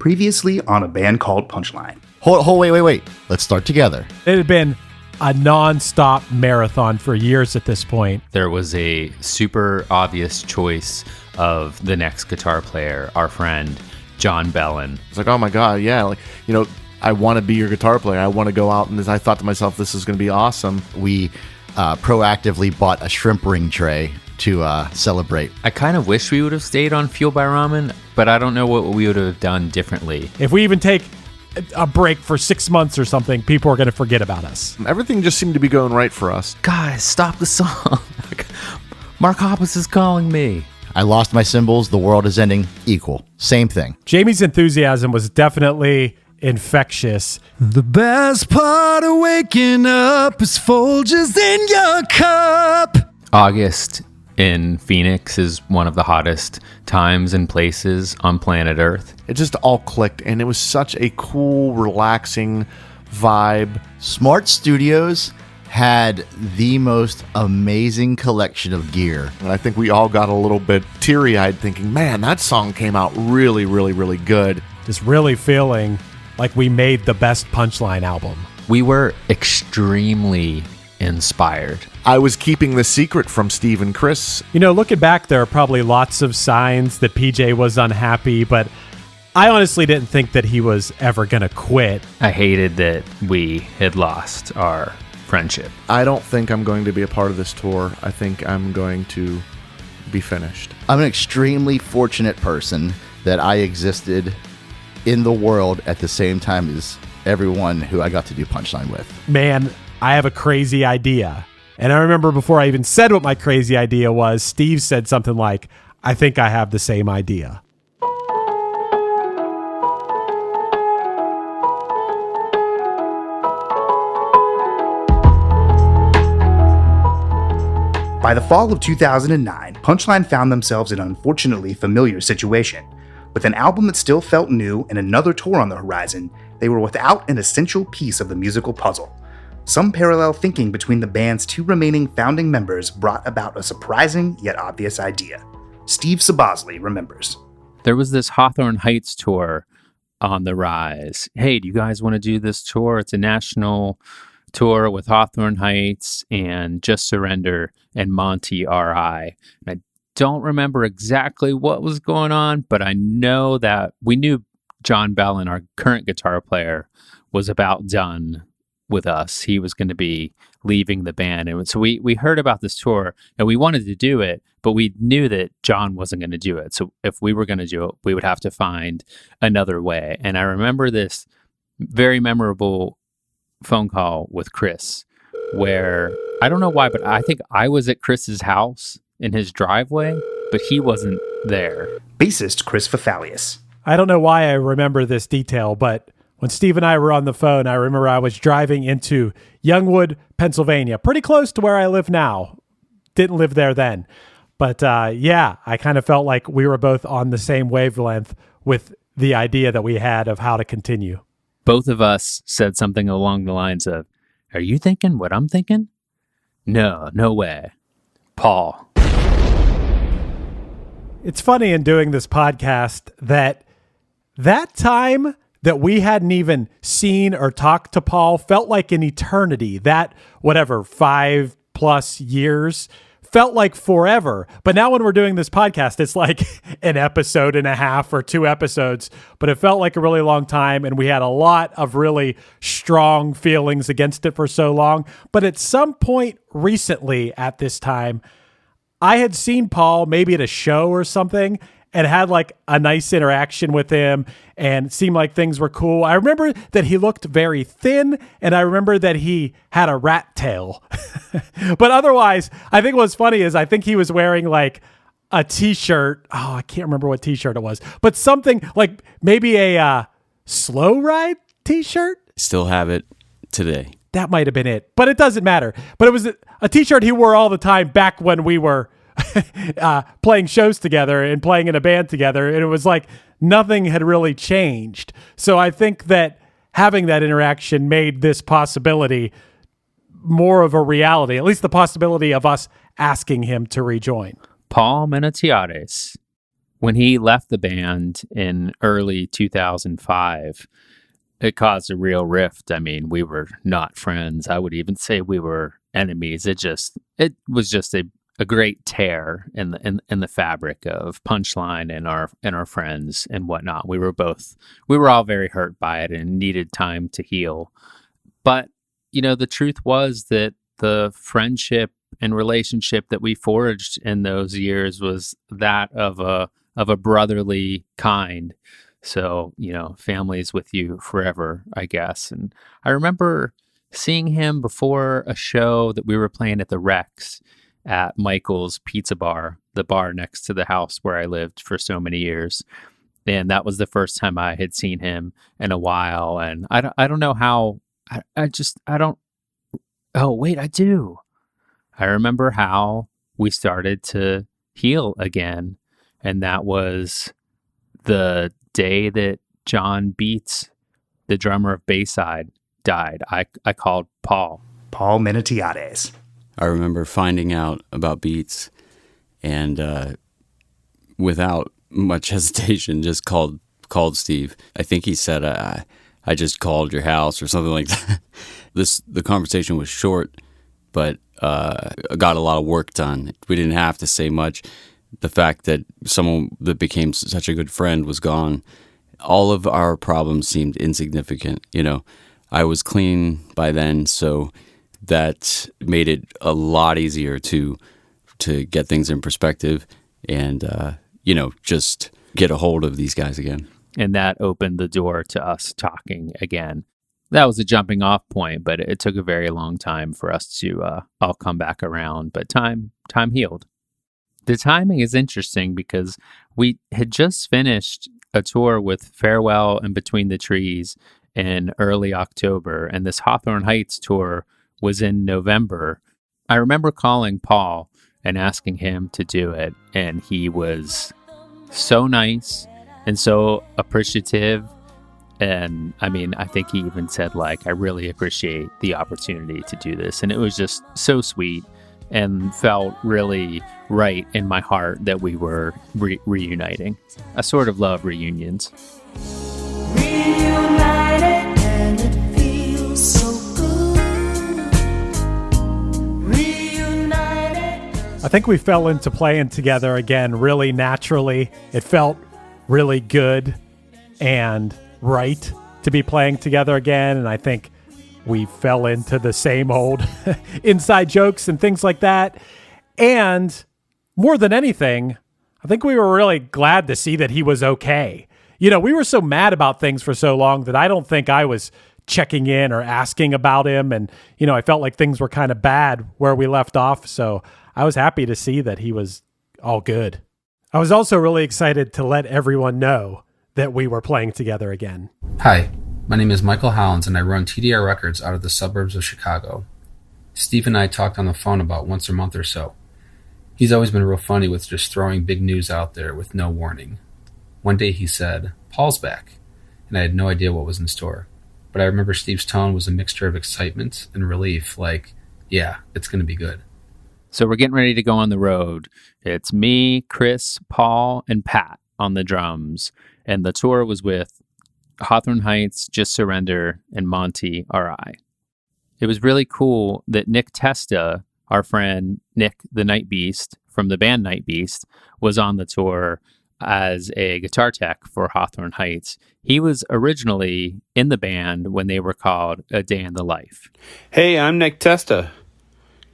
Previously on A Band Called Punchline. Wait. Let's start together. It had been a non-stop marathon for years at this point. There was a super obvious choice of the next guitar player, our friend, Jon Belan. It's like, oh my God, yeah. I want to be your guitar player. I want to go out, and I thought to myself, this is going to be awesome. We proactively bought a shrimp ring tray to celebrate. I kind of wish we would have stayed on Fuel by Ramen, but I don't know what we would have done differently. If we even take a break for 6 months or something, people are going to forget about us. Everything just seemed to be going right for us. Guys, stop the song. Mark Hoppus is calling me. I lost my cymbals. The world is ending. Equal. Same thing. Jamie's enthusiasm was definitely infectious. The best part of waking up is Folgers in your cup. August in Phoenix is one of the hottest times and places on planet Earth. It just all clicked, and it was such a cool, relaxing vibe. Smart Studios had the most amazing collection of gear. And I think we all got a little bit teary-eyed thinking, man, that song came out really, really, really good. Just really feeling like we made the best Punchline album. We were extremely inspired. I was keeping the secret from Steve and Chris. Looking back, there are probably lots of signs that PJ was unhappy, but I honestly didn't think that he was ever going to quit. I hated that we had lost our friendship. I don't think I'm going to be a part of this tour. I think I'm going to be finished. I'm an extremely fortunate person that I existed in the world at the same time as everyone who I got to do Punchline with. Man, I have a crazy idea. And I remember before I even said what my crazy idea was, Steve said something like, I think I have the same idea. By the fall of 2009, Punchline found themselves in an unfortunately familiar situation. With an album that still felt new and another tour on the horizon, they were without an essential piece of the musical puzzle. Some parallel thinking between the band's two remaining founding members brought about a surprising yet obvious idea. Steve Sabosley remembers. There was this Hawthorne Heights tour on the rise. Hey, do you guys want to do this tour? It's a national tour with Hawthorne Heights and Just Surrender and Monty R.I. And I don't remember exactly what was going on, but I know that we knew Jon Belan, our current guitar player, was about done with us. He was going to be leaving the band. And so we heard about this tour and we wanted to do it, but we knew that John wasn't going to do it. So if we were going to do it, we would have to find another way. And I remember this very memorable phone call with Chris where, I don't know why, but I think I was at Chris's house in his driveway, but he wasn't there. Bassist Chris Fafalius. I don't know why I remember this detail, but when Steve and I were on the phone, I remember I was driving into Youngwood, Pennsylvania, pretty close to where I live now. Didn't live there then. But I kind of felt like we were both on the same wavelength with the idea that we had of how to continue. Both of us said something along the lines of, are you thinking what I'm thinking? No way. Paul. It's funny in doing this podcast that time that we hadn't even seen or talked to Paul felt like an eternity. That, 5+ years felt like forever. But now when we're doing this podcast, it's like an episode and a half or 2 episodes, but it felt like a really long time. And we had a lot of really strong feelings against it for so long. But at some point recently at this time, I had seen Paul maybe at a show or something and had like a nice interaction with him and it seemed like things were cool. I remember that he looked very thin and I remember that he had a rat tail. But otherwise, I think what's funny is I think he was wearing like a t-shirt. Oh, I can't remember what t-shirt it was, but something like maybe a Slow Ride t-shirt. Still have it today. That might have been it, but it doesn't matter. But it was a t-shirt he wore all the time back when we were playing shows together and playing in a band together. And it was like nothing had really changed. So I think that having that interaction made this possibility more of a reality, at least the possibility of us asking him to rejoin. Paul Menatiares, When he left the band in early 2005, it caused a real rift. I mean, we were not friends. I would even say we were enemies. It was just a great tear in the fabric of Punchline and our friends and whatnot. We were all very hurt by it and needed time to heal. But, the truth was that the friendship and relationship that we forged in those years was that of a brotherly kind. So, family's with you forever, I guess. And I remember seeing him before a show that we were playing at the Rex at Michael's Pizza Bar, the bar next to the house where I lived for so many years. And that was the first time I had seen him in a while. And I don't know how, I do. I remember how we started to heal again. And that was the day that John Beats, the drummer of Bayside, died. I called Paul Menetiades. I remember finding out about Beats and without much hesitation just called Steve. I think he said, I just called your house or something like that. The conversation was short, but got a lot of work done. We didn't have to say much. The fact that someone that became such a good friend was gone, all of our problems seemed insignificant. I was clean by then, so that made it a lot easier to get things in perspective and, just get a hold of these guys again. And that opened the door to us talking again. That was a jumping off point, but it took a very long time for us to all come back around. But time healed. The timing is interesting because we had just finished a tour with Farewell and Between the Trees in early October, and this Hawthorne Heights tour was in November. I remember calling Paul and asking him to do it, and he was so nice and so appreciative. And I think he even said, I really appreciate the opportunity to do this. And it was just so sweet and felt really right in my heart that we were reuniting. I sort of love reunions. Reunited and it feels so good. Reunited. I think we fell into playing together again really naturally. It felt really good and right to be playing together again, and I think we fell into the same old inside jokes and things like that. And more than anything, I think we were really glad to see that he was okay. We were so mad about things for so long that I don't think I was checking in or asking about him. And, I felt like things were kind of bad where we left off. So I was happy to see that he was all good. I was also really excited to let everyone know that we were playing together again. Hi, my name is Michael Hollins and I run TDR Records out of the suburbs of Chicago. Steve and I talked on the phone about once a month or so. He's always been real funny with just throwing big news out there with no warning. One day he said, "Paul's back," and I had no idea what was in store. But I remember Steve's tone was a mixture of excitement and relief, like, yeah, it's going to be good. So we're getting ready to go on the road. It's me, Chris, Paul, and Pat on the drums. And the tour was with Hawthorne Heights, Just Surrender, and Monty R.I. It was really cool that Nick Testa, our friend Nick the Night Beast from the band Night Beast, was on the tour as a guitar tech for Hawthorne Heights. He was originally in the band when they were called A Day in the Life. Hey, I'm Nick Testa.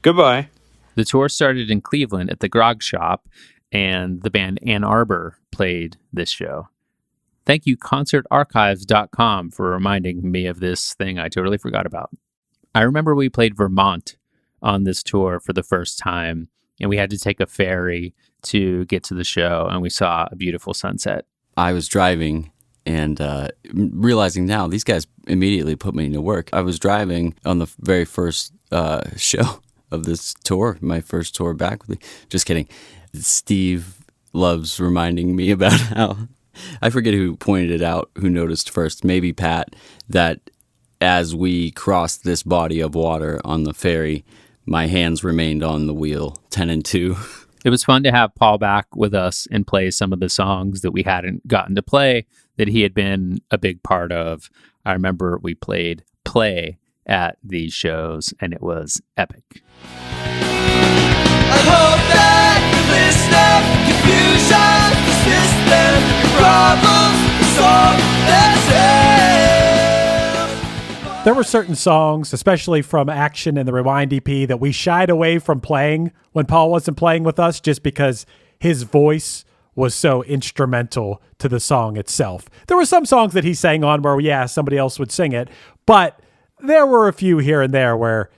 Goodbye. The tour started in Cleveland at the Grog Shop, and the band Ann Arbor played this show. Thank you, concertarchives.com, for reminding me of this thing I totally forgot about. I remember we played Vermont on this tour for the first time, and we had to take a ferry to get to the show, and we saw a beautiful sunset. I was driving and realizing now these guys immediately put me to work. I was driving on the very first show of this tour, my first tour back. Just kidding. Steve loves reminding me about how, I forget who pointed it out, who noticed first, maybe Pat, that as we crossed this body of water on the ferry, my hands remained on the wheel, 10 and 2. It was fun to have Paul back with us and play some of the songs that we hadn't gotten to play that he had been a big part of. I remember we played Play at these shows, and it was epic. I hope that you listen up, confusion, persistent, problems solved themselves. There were certain songs, especially from Action and the Rewind EP, that we shied away from playing when Paul wasn't playing with us just because his voice was so instrumental to the song itself. There were some songs that he sang on where, yeah, somebody else would sing it, but there were a few here and there where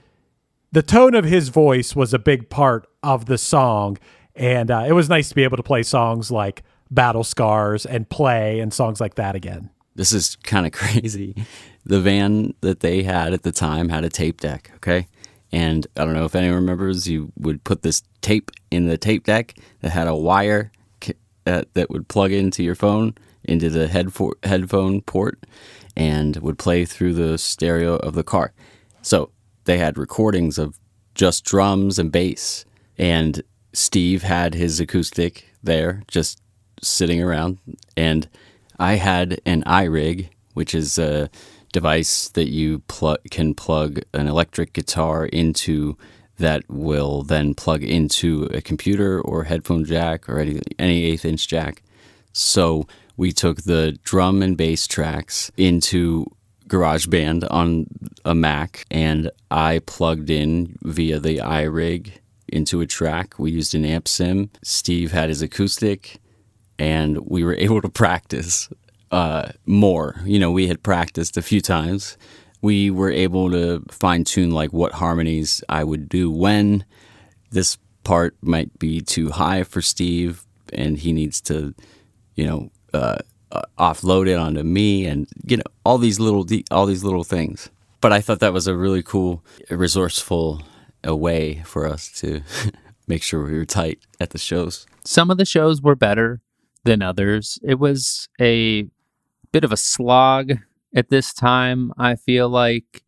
the tone of his voice was a big part of the song, and it was nice to be able to play songs like Battle Scars and Play and songs like that again. This is kind of crazy. The van that they had at the time had a tape deck, okay? And I don't know if anyone remembers, you would put this tape in the tape deck that had a wire that would plug into your phone, into the headphone port, and would play through the stereo of the car. So they had recordings of just drums and bass. And Steve had his acoustic there, just sitting around. And I had an iRig, which is a device that you can plug an electric guitar into that will then plug into a computer or headphone jack or any 1/8-inch jack. So we took the drum and bass tracks into GarageBand on a Mac, and I plugged in via the iRig into a track. We used an amp sim. Steve had his acoustic, and we were able to practice more. You know, we had practiced a few times. We were able to fine-tune like what harmonies I would do when. This part might be too high for Steve, and he needs to, offload it onto me, and all these little things. But I thought that was a really cool, resourceful way for us to make sure we were tight at the shows. Some of the shows were better than others. It was a bit of a slog at this time. I feel like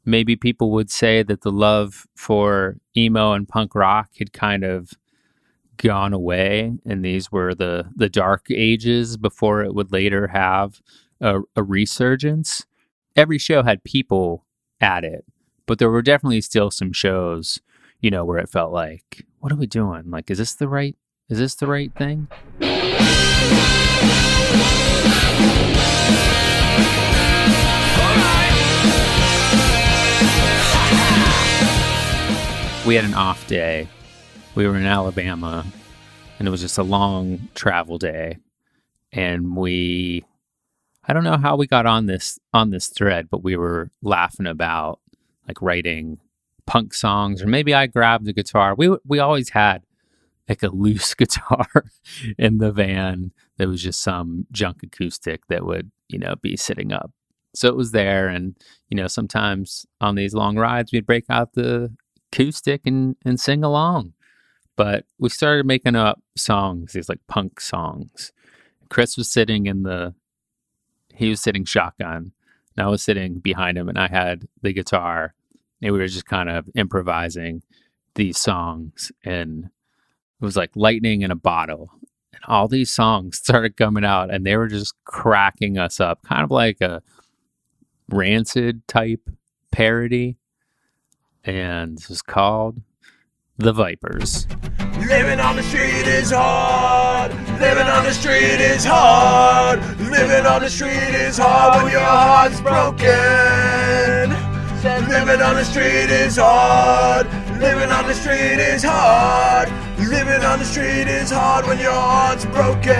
maybe people would say that the love for emo and punk rock had kind of gone away, and these were the dark ages before it would later have a resurgence. Every show had people at it, but there were definitely still some shows, where it felt like, what are we doing? Like, is this the right thing? We had an off day. We were in Alabama, and it was just a long travel day. And I don't know how we got on this thread, but we were laughing about like writing punk songs, or maybe I grabbed the guitar. We always had like a loose guitar in the van that was just some junk acoustic that would, be sitting up. So it was there, and sometimes on these long rides we'd break out the acoustic and sing along. But we started making up songs, these like punk songs. Chris was sitting he was sitting shotgun, and I was sitting behind him, and I had the guitar, and we were just kind of improvising these songs, and it was like lightning in a bottle. And all these songs started coming out, and they were just cracking us up, kind of like a Rancid type parody. And this was called The Vipers. Living on the street is hard. Living on the street is hard. Living on the street is hard when your heart's broken. Living on the street is hard. Living on the street is hard. Living on the street is hard when your heart's broken.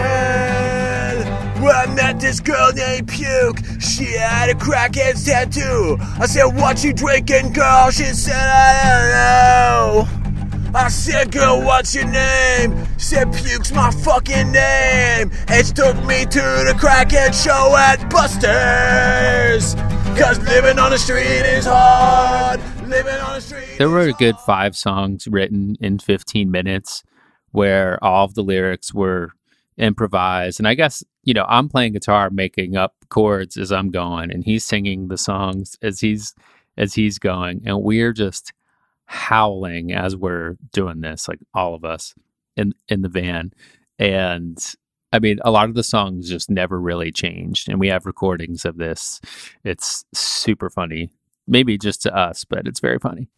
Well, I met this girl named Puke. She had a crackhead's tattoo. I said, what you drinking, girl? She said, I don't know. I said, girl, what's your name? She said, Puke's my fucking name. And she took me to the crackhead show at Buster's. Cause living on the street is hard. Living on the street. There were a good 5 songs written in 15 minutes where all of the lyrics were improvised. And I guess, I'm playing guitar, making up chords as I'm going, and he's singing the songs as he's going. And we're just howling as we're doing this, like all of us. in the van. And I mean, a lot of the songs just never really changed. And we have recordings of this. It's super funny. Maybe just to us, but it's very funny.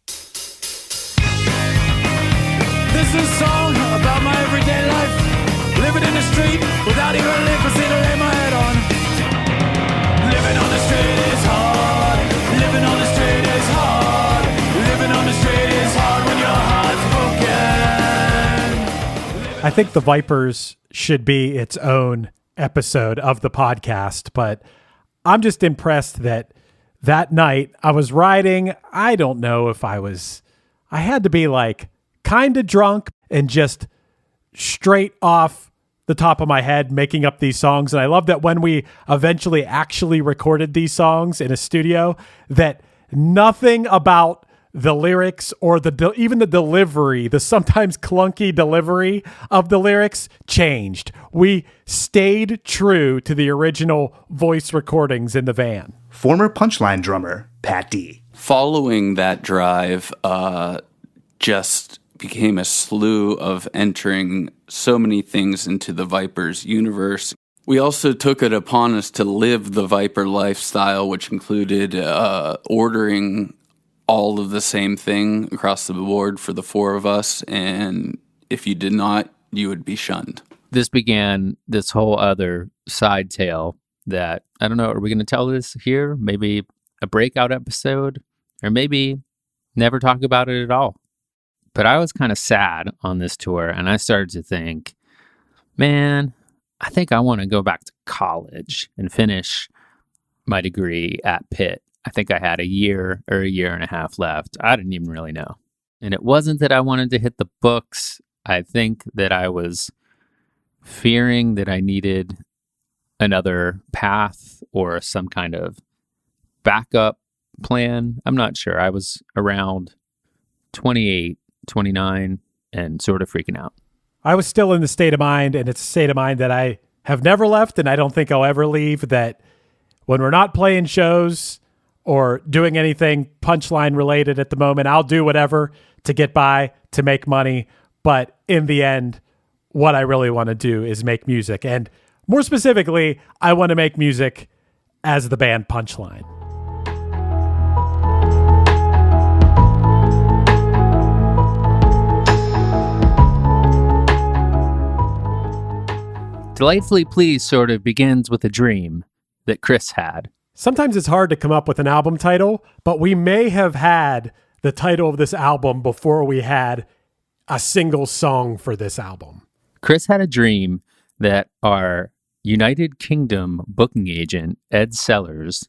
This is a song about my everyday life. Living in the street without even a lift, I see to lay my head on. Living on the street is hard. Living on the street is hard. Living on the street is hard when your heart's broken. I think the Vipers should be its own episode of the podcast, but I'm just impressed that night I was riding. I don't know if I had to be like kind of drunk and just straight off the top of my head making up these songs. And I love that when we eventually actually recorded these songs in a studio, that nothing about the lyrics or even the delivery, the sometimes clunky delivery of the lyrics changed. We stayed true to the original voice recordings in the van. Former Punchline drummer Pat D. Following that drive, just became a slew of entering so many things into the Vipers universe. We also took it upon us to live the Viper lifestyle, which included ordering all of the same thing across the board for the four of us, and if you did not, you would be shunned. This began this whole other side tale that, I don't know, are we going to tell this here? Maybe a breakout episode, or maybe never talk about it at all. But I was kind of sad on this tour, and I started to think, man, I think I want to go back to college and finish my degree at Pitt. I think I had a year or a year and a half left. I didn't even really know. And it wasn't that I wanted to hit the books. I think that I was fearing that I needed another path or some kind of backup plan. I'm not sure. I was around 28, 29 and sort of freaking out. I was still in the state of mind, and it's a state of mind that I have never left, and I don't think I'll ever leave, that when we're not playing shows or doing anything Punchline related at the moment, I'll do whatever to get by, to make money. But in the end, what I really want to do is make music. And more specifically, I want to make music as the band Punchline. Delightfully Pleased sort of begins with a dream that Chris had. Sometimes it's hard to come up with an album title, but we may have had the title of this album before we had a single song for this album. Chris had a dream that our United Kingdom booking agent, Ed Sellers,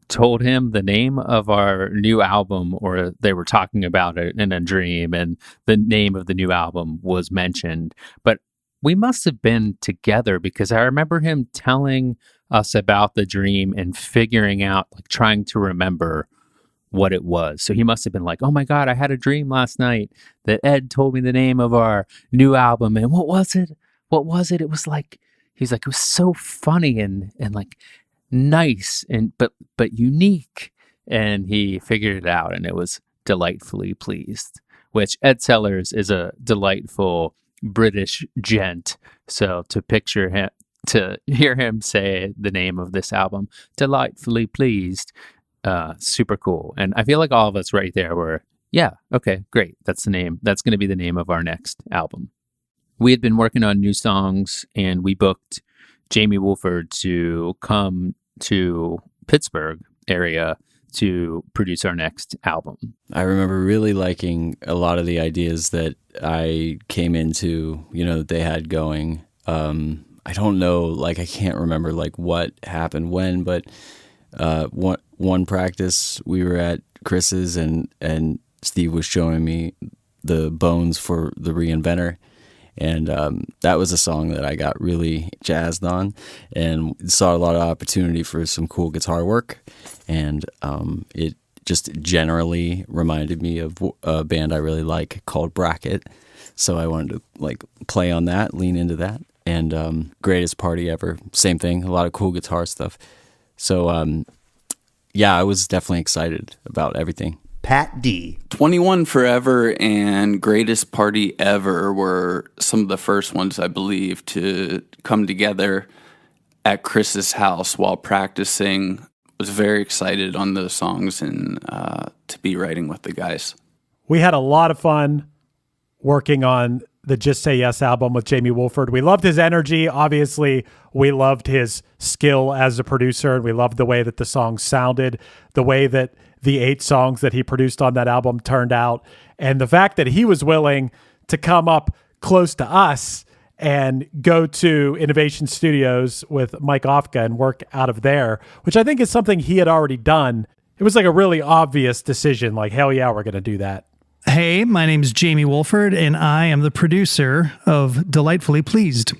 told him the name of our new album, or they were talking about it in a dream, and the name of the new album was mentioned. But we must have been together, because I remember him telling us about the dream and figuring out, like trying to remember what it was. So he must have been like, oh my God, I had a dream last night that Ed told me the name of our new album. And what was it? What was it? It was like, he's like, it was so funny and like nice and but unique. And he figured it out, and it was Delightfully Pleased, which Ed Sellers is a delightful British gent. So to picture him, to hear him say the name of this album, Delightfully Pleased, super cool. And I feel like all of us right there were, yeah, okay, great. That's the name. That's going to be the name of our next album. We had been working on new songs, and we booked Jamie Woolford to come to Pittsburgh area to produce our next album. I remember really liking a lot of the ideas that I came into, that they had going. I don't know, like I can't remember like what happened when, but one practice we were at Chris's and Steve was showing me the bones for the Reinventor. And that was a song that I got really jazzed on and saw a lot of opportunity for some cool guitar work. And it just generally reminded me of a band I really like called Bracket. So I wanted to like play on that, lean into that. And Greatest Party Ever, same thing, a lot of cool guitar stuff. So yeah, I was definitely excited about everything. Pat D. 21 Forever and Greatest Party Ever were some of the first ones, I believe, to come together at Chris's house while practicing. Was very excited on those songs and to be writing with the guys. We had a lot of fun working on the Just Say Yes album with Jamie Woolford. We loved his energy. Obviously, we loved his skill as a producer, and we loved the way that the songs sounded, the way that the 8 songs that he produced on that album turned out, and the fact that he was willing to come up close to us and go to Innovation Studios with Mike Ofka and work out of there, which I think is something he had already done. It was like a really obvious decision, like, hell yeah, we're going to do that. Hey, my name is Jamie Woolford, and I am the producer of Delightfully Pleased.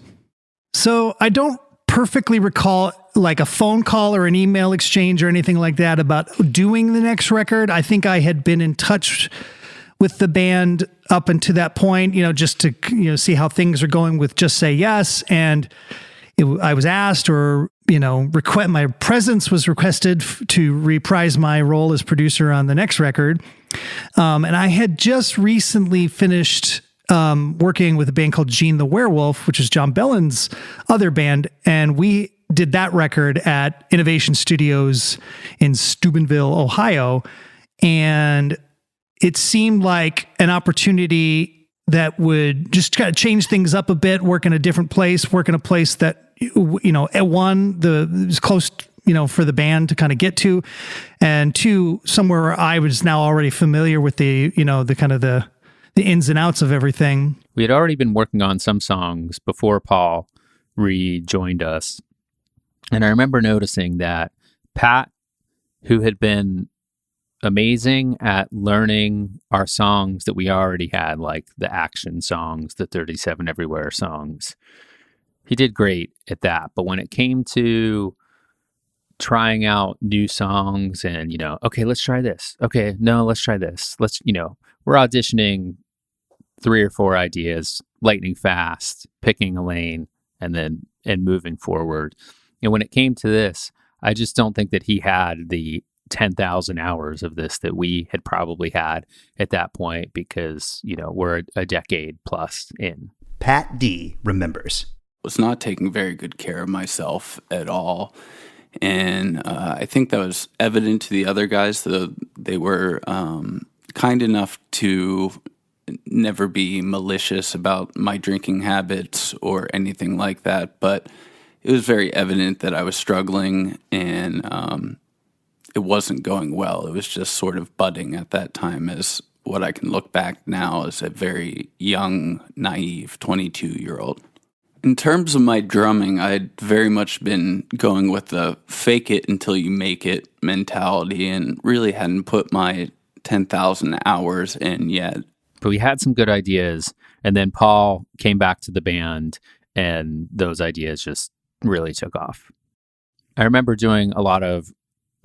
So I don't perfectly recall like a phone call or an email exchange or anything like that about doing the next record. I think I had been in touch with the band up until that point, just to see how things are going with Just Say Yes. And I was asked, or my presence was requested to reprise my role as producer on the next record. And I had just recently finished working with a band called Gene the Werewolf, which is Jon Belan's other band, and we did that record at Innovation Studios in Steubenville, Ohio, and it seemed like an opportunity that would just kind of change things up a bit, work in a different place, work in a place that, it was close, for the band to kind of get to, and 2, somewhere where I was now already familiar with the kind of the ins and outs of everything. We had already been working on some songs before Paul rejoined us. And I remember noticing that Pat, who had been amazing at learning our songs that we already had, like the action songs, the 37 Everywhere songs, he did great at that. But when it came to trying out new songs and, okay, let's try this. Okay, no, let's try this. We're auditioning 3 or 4 ideas, lightning fast, picking a lane, and moving forward. And when it came to this, I just don't think that he had the 10,000 hours of this that we had probably had at that point, because, we're a decade plus in. Pat D. remembers. Was not taking very good care of myself at all. And I think that was evident to the other guys. They were kind enough to never be malicious about my drinking habits or anything like that. But it was very evident that I was struggling, and it wasn't going well. It was just sort of budding at that time, as what I can look back now as a very young, naive 22-year-old. In terms of my drumming, I'd very much been going with the fake it until you make it mentality, and really hadn't put my 10,000 hours in yet. But we had some good ideas, and then Paul came back to the band, and those ideas just really took off. I remember doing a lot of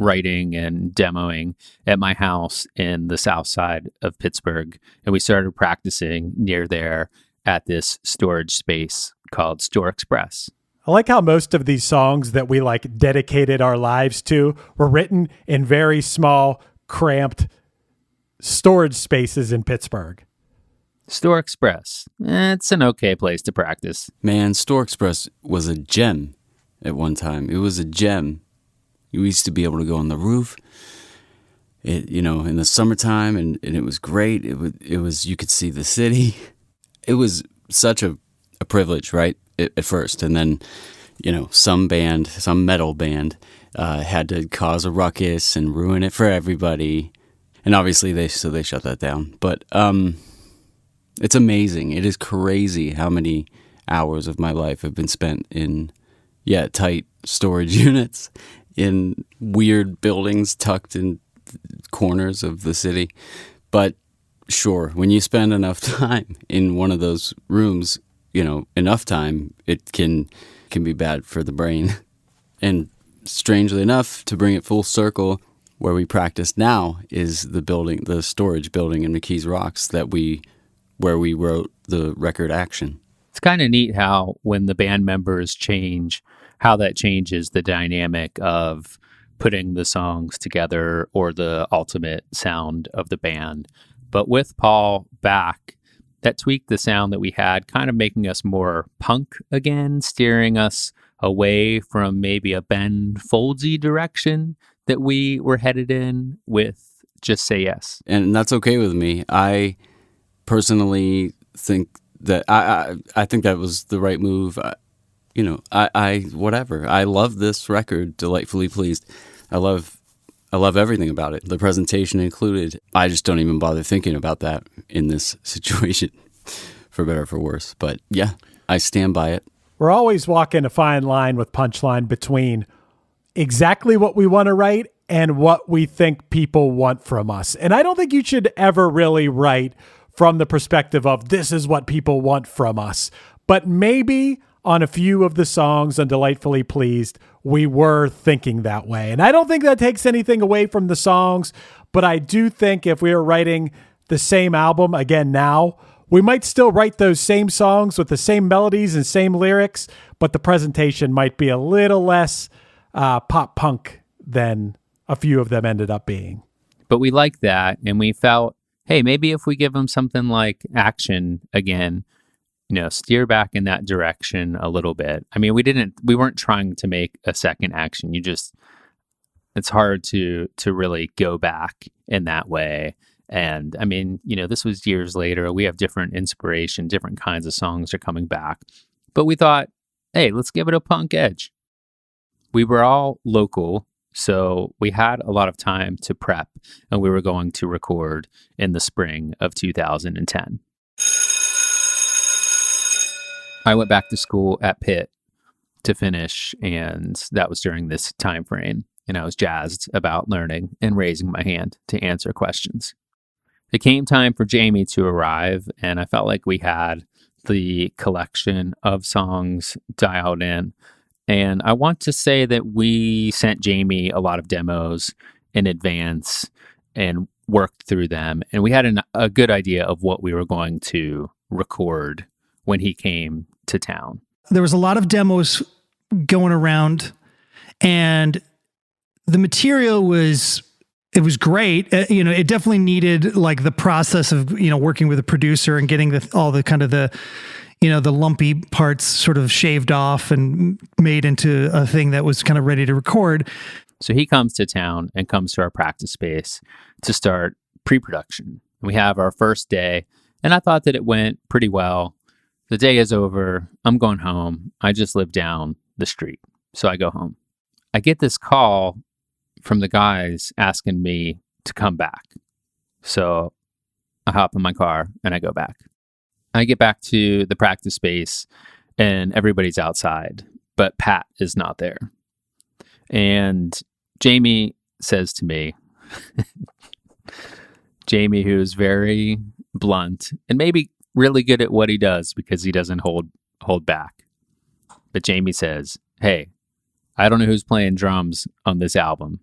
writing and demoing at my house in the south side of Pittsburgh, and we started practicing near there at this storage space called Store Express. I like how most of these songs that we dedicated our lives to were written in very small, cramped storage spaces in Pittsburgh. Store Express. It's an okay place to practice. Man, Store Express was a gem at one time. It was a gem. We used to be able to go on the roof, in the summertime, and it was great. It was you could see the city. It was such a privilege, right, at first. And then, some metal band had to cause a ruckus and ruin it for everybody. And obviously they shut that down. But it's amazing. It is crazy how many hours of my life have been spent in, tight storage units in weird buildings tucked in corners of the city. But sure, when you spend enough time in one of those rooms, enough time, it can be bad for the brain. And strangely enough, to bring it full circle, where we practice now is the storage building in McKees Rocks where we wrote the record Action. It's kind of neat how when the band members change, how that changes the dynamic of putting the songs together or the ultimate sound of the band. But with Paul back, that tweaked the sound that we had, kind of making us more punk again, steering us away from maybe a Ben Foldsy direction that we were headed in with Just Say Yes. And that's okay with me. I personally think that I think that was the right move. Whatever. I love this record, Delightfully Pleased. I love everything about it, the presentation included. I just don't even bother thinking about that in this situation, for better or for worse. But yeah, I stand by it. We're always walking a fine line with Punchline between exactly what we want to write and what we think people want from us. And I don't think you should ever really write from the perspective of this is what people want from us. But maybe on a few of the songs on Delightfully Pleased, we were thinking that way. And I don't think that takes anything away from the songs, but I do think if we were writing the same album again now, we might still write those same songs with the same melodies and same lyrics, but the presentation might be a little less pop punk than a few of them ended up being. But we liked that, and we felt, hey, maybe if we give them something like Action again, steer back in that direction a little bit. I mean, we weren't trying to make a second Action. It's hard to really go back in that way. And I mean, this was years later. We have different inspiration, different kinds of songs are coming back. But we thought, hey, let's give it a punk edge. We were all local, so we had a lot of time to prep, and we were going to record in the spring of 2010. I went back to school at Pitt to finish, and that was during this time frame. And I was jazzed about learning and raising my hand to answer questions. It came time for Jamie to arrive, and I felt like we had the collection of songs dialed in. And I want to say that we sent Jamie a lot of demos in advance and worked through them. And we had a good idea of what we were going to record when he came to town. There was a lot of demos going around, and the material was great. It definitely needed like the process of, working with a producer and getting all the kind of the lumpy parts sort of shaved off and made into a thing that was kind of ready to record. So he comes to town and comes to our practice space to start pre-production. We have our first day, and I thought that it went pretty well. The day is over. I'm going home. I just live down the street. So I go home. I get this call from the guys asking me to come back. So I hop in my car and I go back. I get back to the practice space and everybody's outside, but Pat is not there. And Jamie says to me, Jamie, who's very blunt and maybe really good at what he does because he doesn't hold back. But Jamie says, hey, I don't know who's playing drums on this album,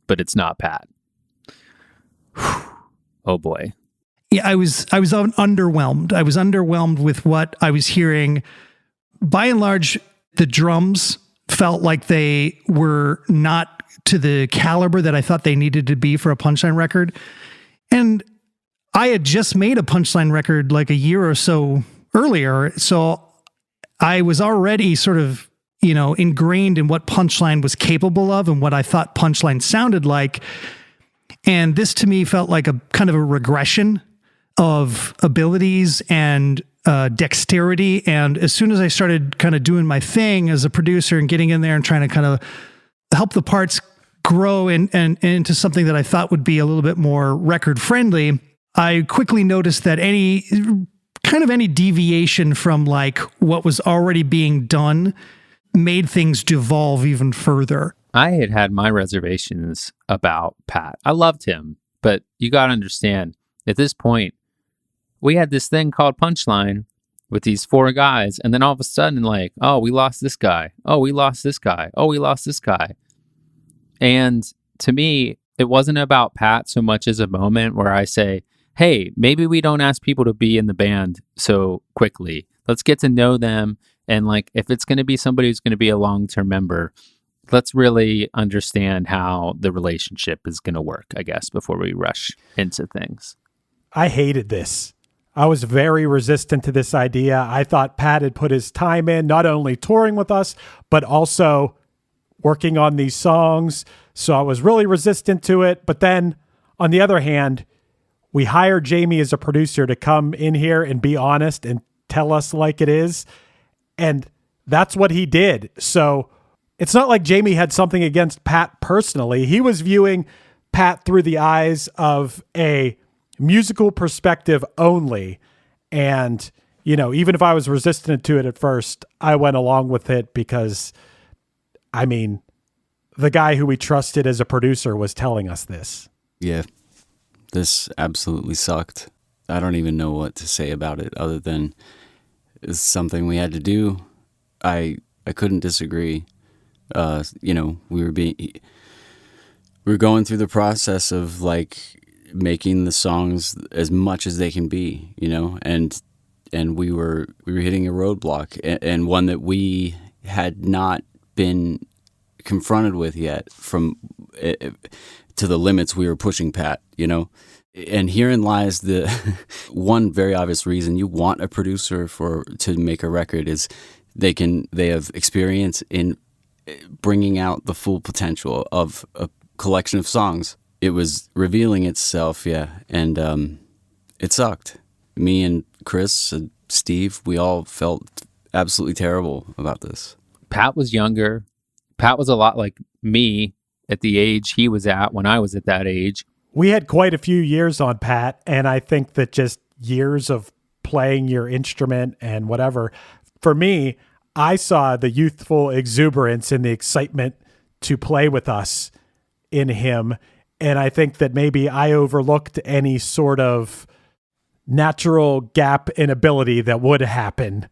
but it's not Pat. Oh boy. Yeah, I was underwhelmed. I was underwhelmed with what I was hearing. By and large, the drums felt like they were not to the caliber that I thought they needed to be for a Punchline record. And I had just made a Punchline record like a year or so earlier, so I was already sort of, ingrained in what Punchline was capable of and what I thought Punchline sounded like. And this to me felt like a kind of a regression of abilities and dexterity. And as soon as I started kind of doing my thing as a producer and getting in there and trying to kind of help the parts grow and into something that I thought would be a little bit more record friendly, I quickly noticed that any deviation from like what was already being done made things devolve even further. I had my reservations about Pat. I loved him, but you got to understand, at this point, we had this thing called Punchline with these four guys, and then all of a sudden, like, oh, we lost this guy. Oh, we lost this guy. Oh, we lost this guy. And to me, it wasn't about Pat so much as a moment where I say, hey, maybe we don't ask people to be in the band so quickly. Let's get to know them. And like, if it's going to be somebody who's going to be a long-term member, let's really understand how the relationship is going to work, I guess, before we rush into things. I hated this. I was very resistant to this idea. I thought Pat had put his time in, not only touring with us, but also working on these songs. So I was really resistant to it. But then, on the other hand, we hired Jamie as a producer to come in here and be honest and tell us like it is. And that's what he did. So it's not like Jamie had something against Pat personally. He was viewing Pat through the eyes of a musical perspective only. And, even if I was resistant to it at first, I went along with it because, the guy who we trusted as a producer was telling us this. Yeah, this absolutely sucked. I don't even know what to say about it other than it's something we had to do. I couldn't disagree. We were going through the process of like making the songs as much as they can be, and we were hitting a roadblock and one that we had not been confronted with yet to the limits we were pushing Pat, and herein lies the one very obvious reason you want a producer to make a record is they have experience in bringing out the full potential of a collection of songs. It was revealing itself, and it sucked. Me and Chris and Steve, we all felt absolutely terrible about this. Pat was younger. Pat was a lot like me at the age he was at when I was at that age. We had quite a few years on Pat, and I think that just years of playing your instrument and whatever, for me, I saw the youthful exuberance and the excitement to play with us in him. And I think that maybe I overlooked any sort of natural gap in ability that would happen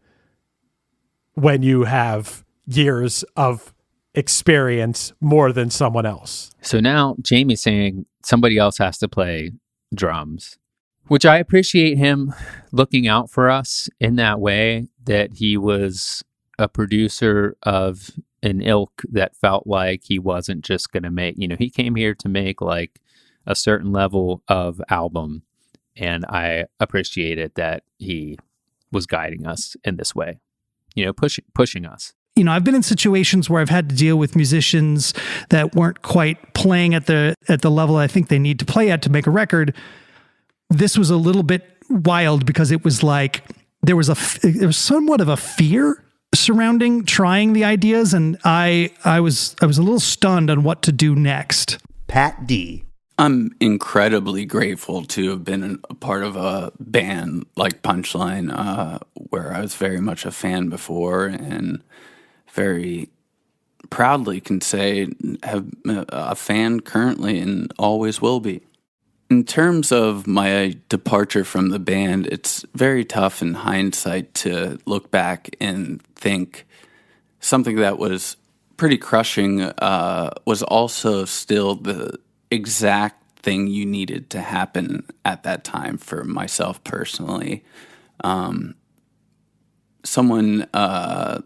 when you have years of experience more than someone else. So now Jamie's saying somebody else has to play drums, which I appreciate him looking out for us in that way, that he was a producer of an ilk that felt like he wasn't just going to make, he came here to make like a certain level of album. And I appreciated that he was guiding us in this way, pushing us. I've been in situations where I've had to deal with musicians that weren't quite playing at the level I think they need to play at to make a record. This was a little bit wild because it was like there was somewhat of a fear surrounding trying the ideas, and I was a little stunned on what to do next. Pat D. I'm incredibly grateful to have been a part of a band like Punchline, where I was very much a fan before and very proudly can say have a fan currently and always will be. In terms of my departure from the band, it's very tough in hindsight to look back and think something that was pretty crushing was also still the exact thing you needed to happen at that time for myself personally. Someone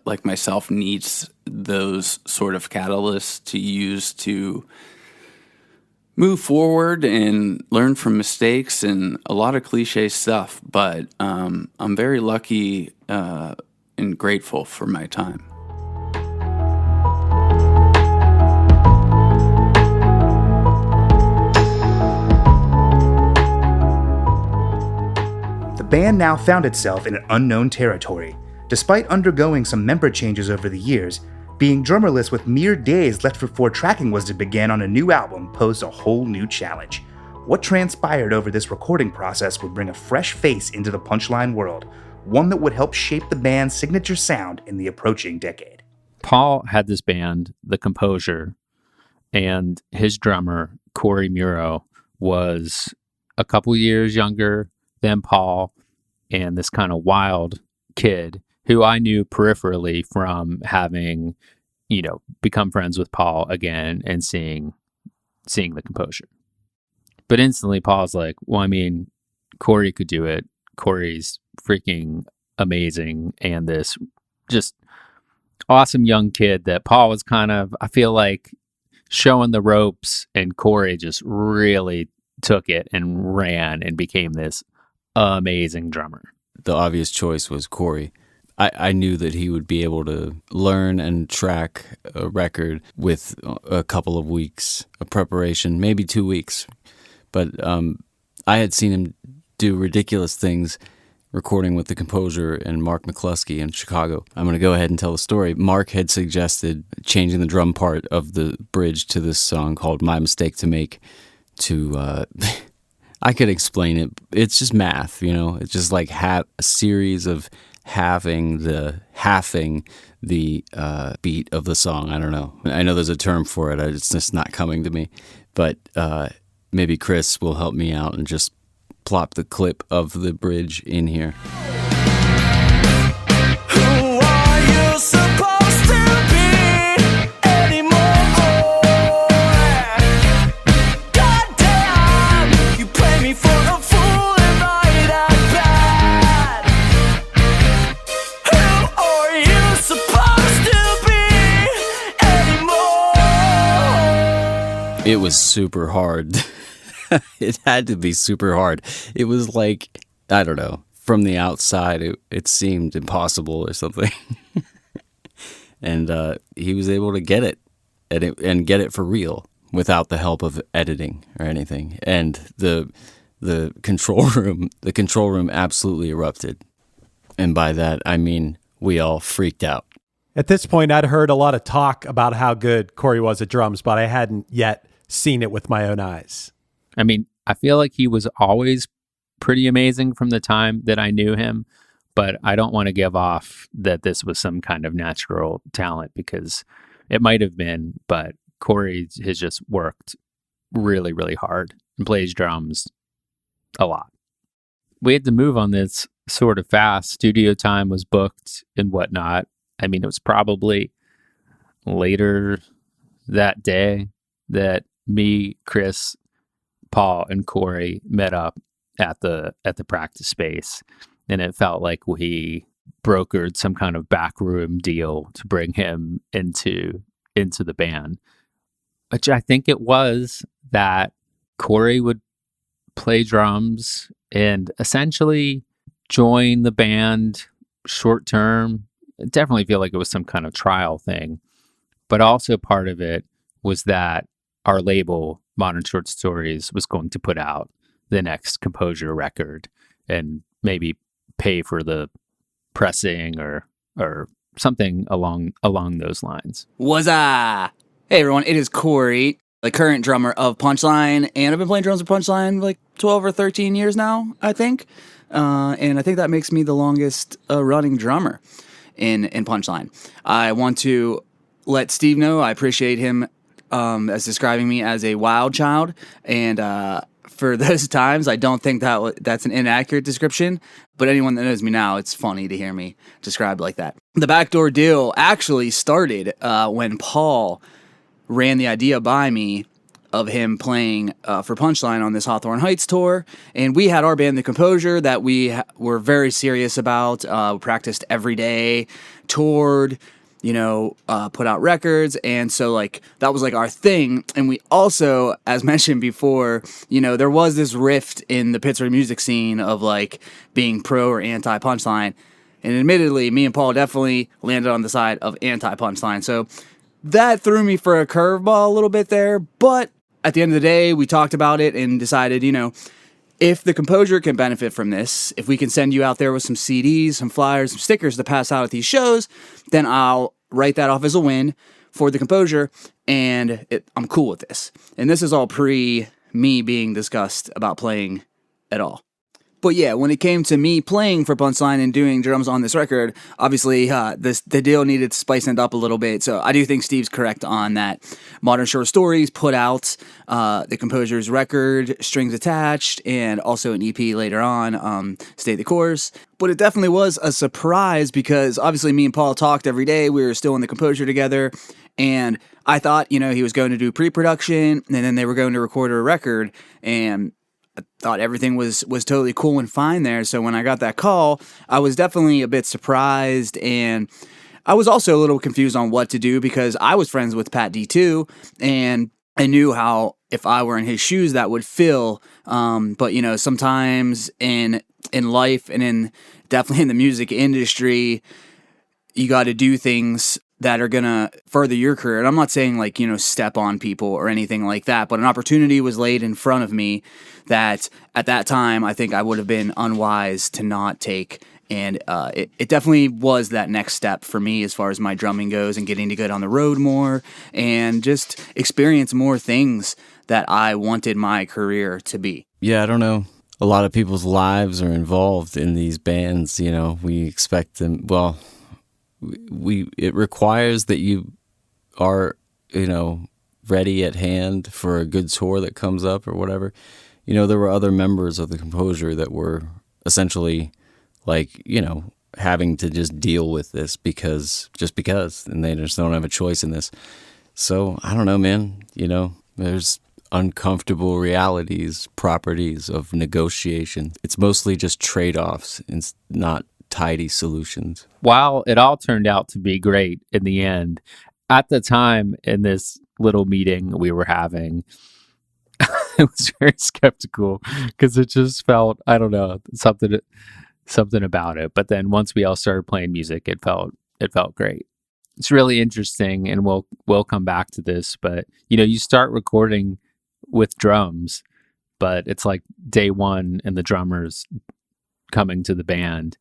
like myself needs those sort of catalysts to use to move forward and learn from mistakes and a lot of cliche stuff. But I'm very lucky and grateful for my time. The band now found itself in an unknown territory. Despite undergoing some member changes over the years, being drummerless with mere days left before tracking was to begin on a new album posed a whole new challenge. What transpired over this recording process would bring a fresh face into the Punchline world, one that would help shape the band's signature sound in the approaching decade. Paul had this band, The Composure, and his drummer, Cory was a couple years younger than Paul, and this kind of wild kid who I knew peripherally from having, become friends with Paul again and seeing The Composure. But instantly Paul's like, well, Cory could do it. Cory's freaking amazing. And this just awesome young kid that Paul was kind of, I feel like, showing the ropes, and Cory just really took it and ran and became this amazing drummer. The obvious choice was Cory. I knew that he would be able to learn and track a record with a couple of weeks of preparation, maybe 2 weeks. But I had seen him do ridiculous things recording with the composer and Mark McCluskey in Chicago. I'm going to go ahead and tell the story. Mark had suggested changing the drum part of the bridge to this song called My Mistake to Make to... I could explain it. It's just math, It's just like a series of halving the beat of the song. I don't know. I know there's a term for it. It's just not coming to me. But maybe Chris will help me out and just plop the clip of the bridge in here. Who are you supposed to be anymore? Goddamn, you play me for a fool and I that bad. Who are you supposed to be anymore? It was super hard. It had to be super hard. It was like, I don't know, from the outside, it seemed impossible or something. And he was able to get it and get it for real without the help of editing or anything. And the control room absolutely erupted. And by that, I mean, we all freaked out. At this point, I'd heard a lot of talk about how good Cory was at drums, but I hadn't yet seen it with my own eyes. I mean, I feel like he was always pretty amazing from the time that I knew him, but I don't want to give off that this was some kind of natural talent, because it might have been, but Cory has just worked really, really hard and plays drums a lot. We had to move on this sort of fast. Studio time was booked and whatnot. I mean, it was probably later that day that me, Chris, Paul, and Cory met up at the practice space, and it felt like we brokered some kind of backroom deal to bring him into the band, which I think it was that Cory would play drums and essentially join the band short term. I definitely feel like it was some kind of trial thing, but also part of it was that our label, Modern Short Stories, was going to put out the next Composure record and maybe pay for the pressing or something along those lines. Hey everyone, it is Cory, the current drummer of Punchline, and I've been playing drums with Punchline like 12 or 13 years now, I think. And I think that makes me the longest running drummer in Punchline. I want to let Steve know I appreciate him as describing me as a wild child, and for those times, I don't think that's an inaccurate description, but anyone that knows me now, it's funny to hear me described like that. The backdoor deal actually started when Paul ran the idea by me of him playing for Punchline on this Hawthorne Heights tour, and we had our band, The Composure, that we were very serious about, practiced every day, toured, put out records, and so that was our thing. And we also, as mentioned before, there was this rift in the Pittsburgh music scene of being pro or anti Punchline, and admittedly, me and Paul definitely landed on the side of anti Punchline. So that threw me for a curveball a little bit there, but at the end of the day, we talked about it and decided, if the Composure can benefit from this, if we can send you out there with some CDs, some flyers, some stickers to pass out at these shows, then I'll write that off as a win for the Composure, and I'm cool with this. And this is all pre me being discussed about playing at all. But yeah, when it came to me playing for Punchline and doing drums on this record, obviously the deal needed spicing it up a little bit. So I do think Steve's correct on that. Modern Short Stories put out the Composure's record, Strings Attached, and also an EP later on, Stay the Course. But it definitely was a surprise because obviously me and Paul talked every day. We were still in the Composure together. And I thought, he was going to do pre-production and then they were going to record a record, and I thought everything was totally cool and fine there. So when I got that call, I was definitely a bit surprised, and I was also a little confused on what to do because I was friends with Pat D too, and I knew how if I were in his shoes that would feel. But you know, sometimes in life and definitely in the music industry, you got to do things that are going to further your career. And I'm not saying like, you know, step on people or anything like that, but an opportunity was laid in front of me that at that time, I think I would have been unwise to not take. And it definitely was that next step for me as far as my drumming goes and getting to get on the road more and just experience more things that I wanted my career to be. Yeah, I don't know. A lot of people's lives are involved in these bands. You know, we expect them, well, it requires that you are, you know, ready at hand for a good tour that comes up or whatever. You know, there were other members of the composer that were essentially like, you know, having to just deal with this because, and they just don't have a choice in this. So I don't know, man, you know, there's uncomfortable realities, properties of negotiation. It's mostly just trade-offs. It's not tidy solutions. While it all turned out to be great in the end, at the time in this little meeting we were having, I was very skeptical because it just felt, I don't know, something about it. But then once we all started playing music, it felt great. It's really interesting, and we'll come back to this, but you know, you start recording with drums, but it's like day one and the drummer's coming to the band.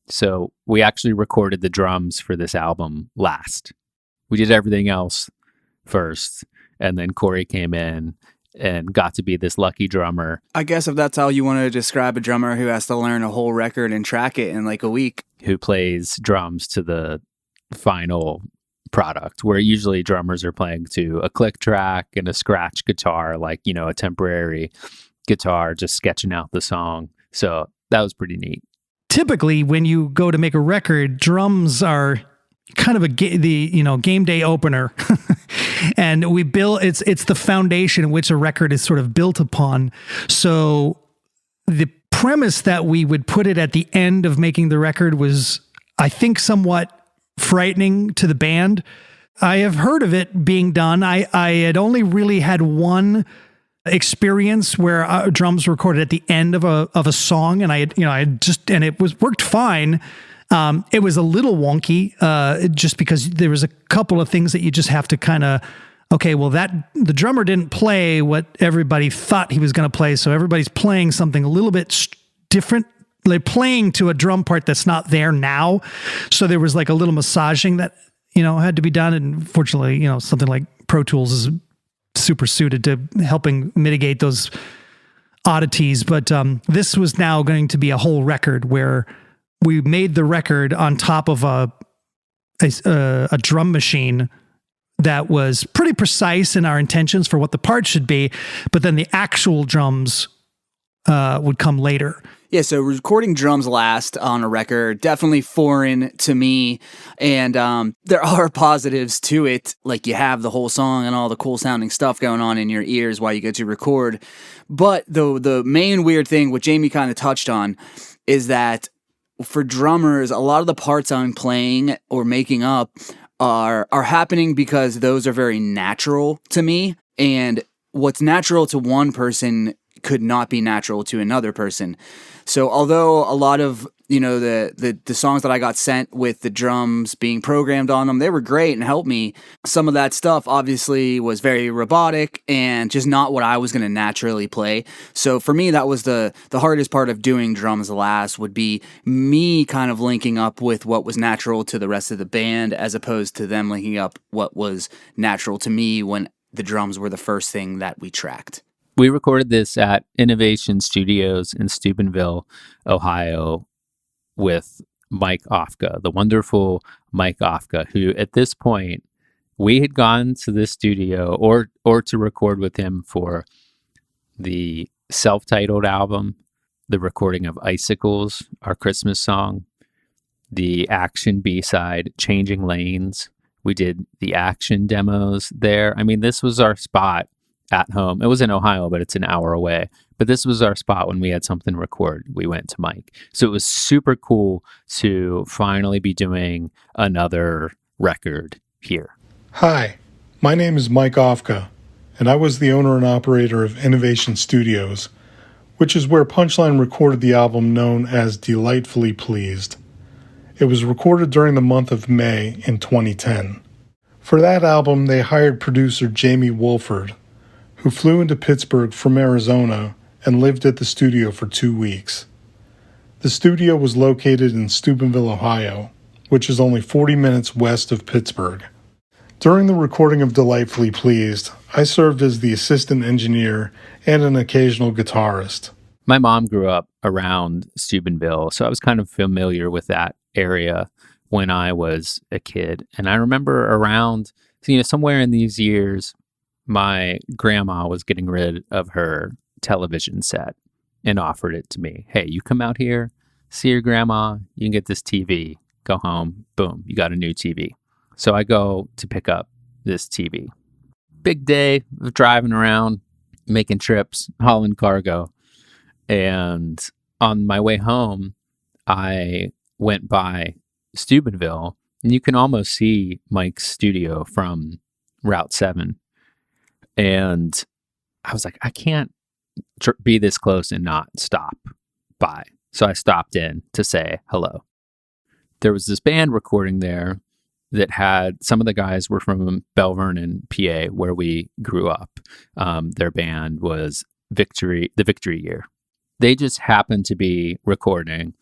So we actually recorded the drums for this album last. We did everything else first, and then Cory came in and got to be this lucky drummer. I guess if that's how you want to describe a drummer who has to learn a whole record and track it in like a week. Who plays drums to the final product, where usually drummers are playing to a click track and a scratch guitar, like, you know, a temporary guitar just sketching out the song. So that was pretty neat. Typically, when you go to make a record, drums are kind of game day opener, and we build. It's the foundation in which a record is sort of built upon. So the premise that we would put it at the end of making the record was, I think, somewhat frightening to the band. I have heard of it being done. I had only really had one experience where drums were recorded at the end of a song, and it worked fine. It was a little wonky, just because there was a couple of things that you just have to kind of, okay, well, the drummer didn't play what everybody thought he was going to play, so everybody's playing something a little bit different. They're playing to a drum part that's not there now, so there was like a little massaging that, you know, had to be done, and fortunately, you know, something like Pro Tools is super suited to helping mitigate those oddities. But this was now going to be a whole record where we made the record on top of a drum machine that was pretty precise in our intentions for what the parts should be, but then the actual drums would come later. Yeah, so recording drums last on a record, definitely foreign to me. And there are positives to it. Like you have the whole song and all the cool sounding stuff going on in your ears while you get to record. But the main weird thing, what Jamie kind of touched on, is that for drummers, a lot of the parts I'm playing or making up are happening because those are very natural to me. And what's natural to one person could not be natural to another person. So although a lot of, you know, the songs that I got sent with the drums being programmed on them, they were great and helped me. Some of that stuff obviously was very robotic and just not what I was going to naturally play. So for me, that was the hardest part of doing drums last, would be me kind of linking up with what was natural to the rest of the band, as opposed to them linking up what was natural to me when the drums were the first thing that we tracked. We recorded this at Innovation Studios in Steubenville, Ohio, with Mike Ofka, the wonderful Mike Ofka, who at this point, we had gone to this studio or to record with him for the self-titled album, the recording of Icicles, our Christmas song, the action B-side, Changing Lanes. We did the action demos there. I mean, this was our spot at home. It was in Ohio, but it's an hour away. But this was our spot when we had something to record. We went to Mike. So it was super cool to finally be doing another record here. Hi, my name is Mike Ofka, and I was the owner and operator of Innovation Studios, which is where Punchline recorded the album known as Delightfully Pleased. It was recorded during the month of May in 2010. For that album, they hired producer Jamie Woolford, who flew into Pittsburgh from Arizona and lived at the studio for 2 weeks. The studio was located in Steubenville, Ohio, which is only 40 minutes west of Pittsburgh. During the recording of Delightfully Pleased, I served as the assistant engineer and an occasional guitarist. My mom grew up around Steubenville, so I was kind of familiar with that area when I was a kid. And I remember around, somewhere in these years, my grandma was getting rid of her television set and offered it to me. Hey, you come out here, see your grandma, you can get this TV, go home, boom, you got a new TV. So I go to pick up this TV. Big day of driving around, making trips, hauling cargo. And on my way home, I went by Steubenville, and you can almost see Mike's studio from Route 7. And I was like, I can't be this close and not stop by. So I stopped in to say hello. There was this band recording there that had, some of the guys were from Belle Vernon, PA, where we grew up. Their band was the Victory Year. They just happened to be recording,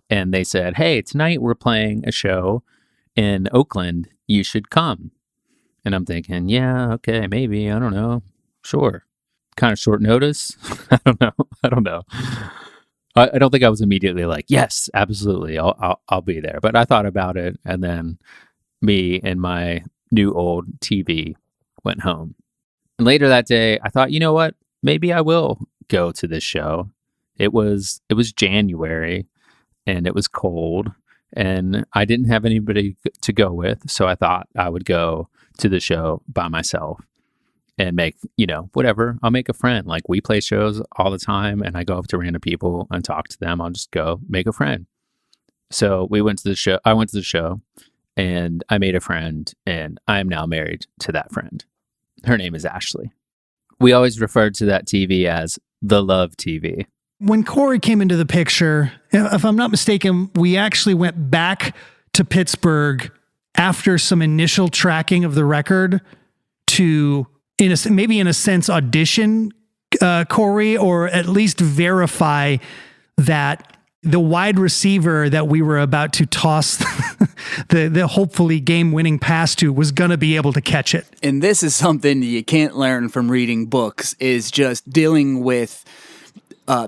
and they said, hey, tonight we're playing a show in Oakland. You should come. And I'm thinking, yeah, okay, maybe, I don't know. Sure. Kind of short notice. I don't know. I don't think I was immediately like, yes, absolutely, I'll be there. But I thought about it, and then me and my new old TV went home. And later that day, I thought, you know what? Maybe I will go to this show. It was January, and it was cold, and I didn't have anybody to go with, so I thought I would go to the show by myself and make, whatever. I'll make a friend. Like, we play shows all the time, and I go up to random people and talk to them. I'll just go make a friend. So we went to the show. I went to the show, and I made a friend, and I am now married to that friend. Her name is Ashley. We always referred to that TV as the Love TV. When Cory came into the picture, if I'm not mistaken, we actually went back to Pittsburgh after some initial tracking of the record to, maybe in a sense, audition Cory, or at least verify that the wide receiver that we were about to toss the hopefully game-winning pass to was going to be able to catch it. And this is something you can't learn from reading books, is just dealing with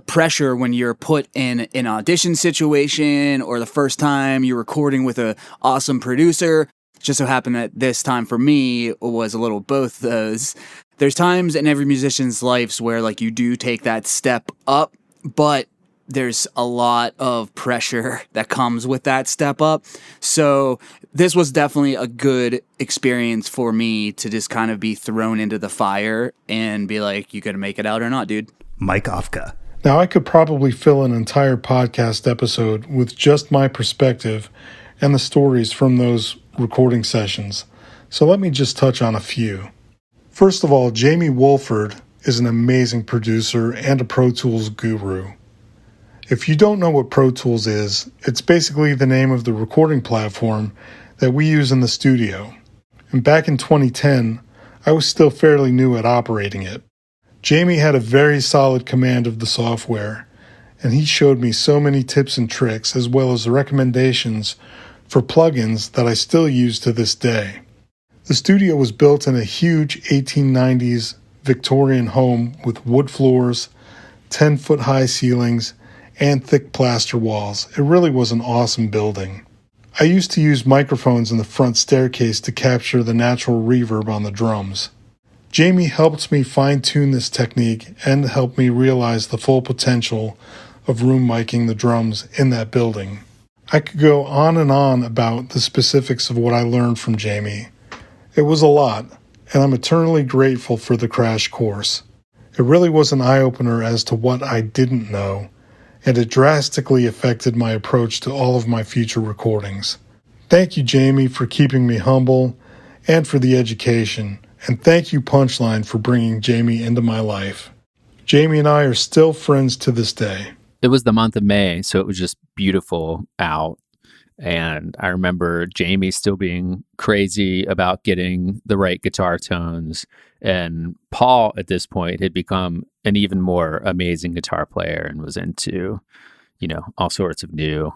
pressure when you're put in an audition situation, or the first time you're recording with an awesome producer. Just so happened that this time for me was a little both those. There's times in every musician's lives where you do take that step up, but there's a lot of pressure that comes with that step up. So this was definitely a good experience for me to just kind of be thrown into the fire and be like, you gonna make it out or not, dude? Mike Ofka. Now, I could probably fill an entire podcast episode with just my perspective and the stories from those recording sessions. So let me just touch on a few. First of all, Jamie Woolford is an amazing producer and a Pro Tools guru. If you don't know what Pro Tools is, it's basically the name of the recording platform that we use in the studio. And back in 2010, I was still fairly new at operating it. Jamie had a very solid command of the software, and he showed me so many tips and tricks, as well as recommendations for plugins that I still use to this day. The studio was built in a huge 1890s Victorian home with wood floors, 10-foot high ceilings, and thick plaster walls. It really was an awesome building. I used to use microphones in the front staircase to capture the natural reverb on the drums. Jamie helped me fine-tune this technique and helped me realize the full potential of room miking the drums in that building. I could go on and on about the specifics of what I learned from Jamie. It was a lot, and I'm eternally grateful for the crash course. It really was an eye-opener as to what I didn't know, and it drastically affected my approach to all of my future recordings. Thank you, Jamie, for keeping me humble and for the education, and thank you, Punchline, for bringing Jamie into my life. Jamie and I are still friends to this day. It was the month of May, so it was just beautiful out. And I remember Jamie still being crazy about getting the right guitar tones. And Paul, at this point, had become an even more amazing guitar player and was into, all sorts of new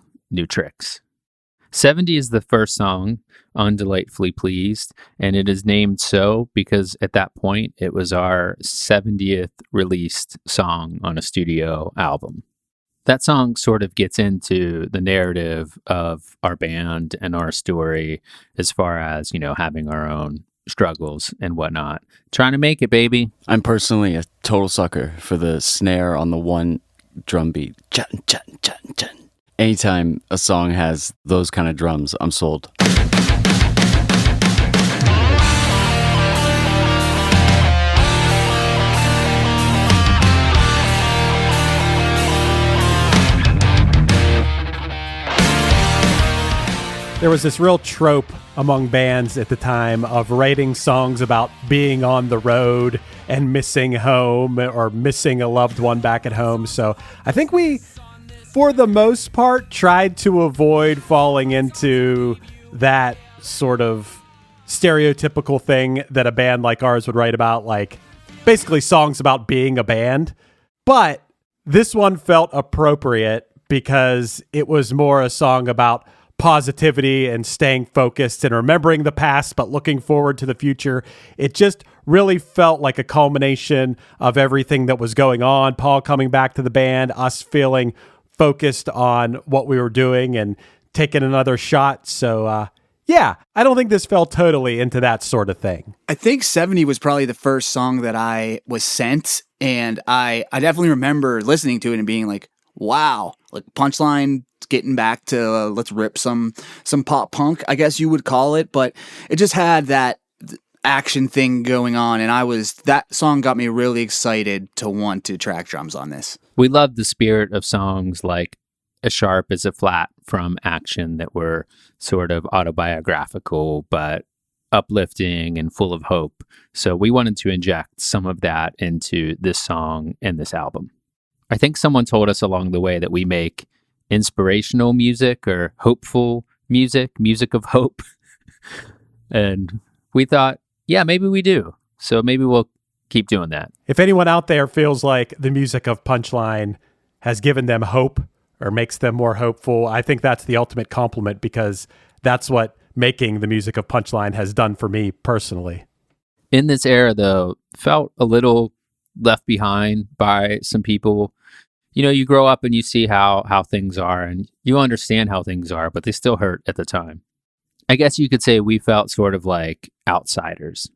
tricks. 70 is the first song on Delightfully Pleased, and it is named so because at that point, it was our 70th released song on a studio album. That song sort of gets into the narrative of our band and our story as far as, having our own struggles and whatnot. Trying to make it, baby. I'm personally a total sucker for the snare on the one drum beat. Chun, chun, chun, chun. Anytime a song has those kind of drums, I'm sold. There was this real trope among bands at the time of writing songs about being on the road and missing home or missing a loved one back at home. So I think we, for the most part, tried to avoid falling into that sort of stereotypical thing that a band like ours would write about, like basically songs about being a band. But this one felt appropriate because it was more a song about positivity and staying focused and remembering the past but looking forward to the future. It just really felt like a culmination of everything that was going on. Paul coming back to the band, us feeling focused on what we were doing and taking another shot. So I don't think this fell totally into that sort of thing. I think 70 was probably the first song that I was sent, and I definitely remember listening to it and being like, wow, like Punchline getting back to let's rip some pop punk, I guess you would call it, but it just had that action thing going on, and that song got me really excited to want to track drums on this. We love the spirit of songs like As Sharp as a Flat from Action that were sort of autobiographical but uplifting and full of hope. So we wanted to inject some of that into this song and this album. I think someone told us along the way that we make inspirational music or hopeful music of hope. And we thought, yeah, maybe we do. So maybe we'll keep doing that. If anyone out there feels like the music of Punchline has given them hope or makes them more hopeful, I think that's the ultimate compliment because that's what making the music of Punchline has done for me personally. In this era, though, felt a little left behind by some people. You grow up and you see how things are and you understand how things are, but they still hurt at the time. I guess you could say we felt sort of like outsiders.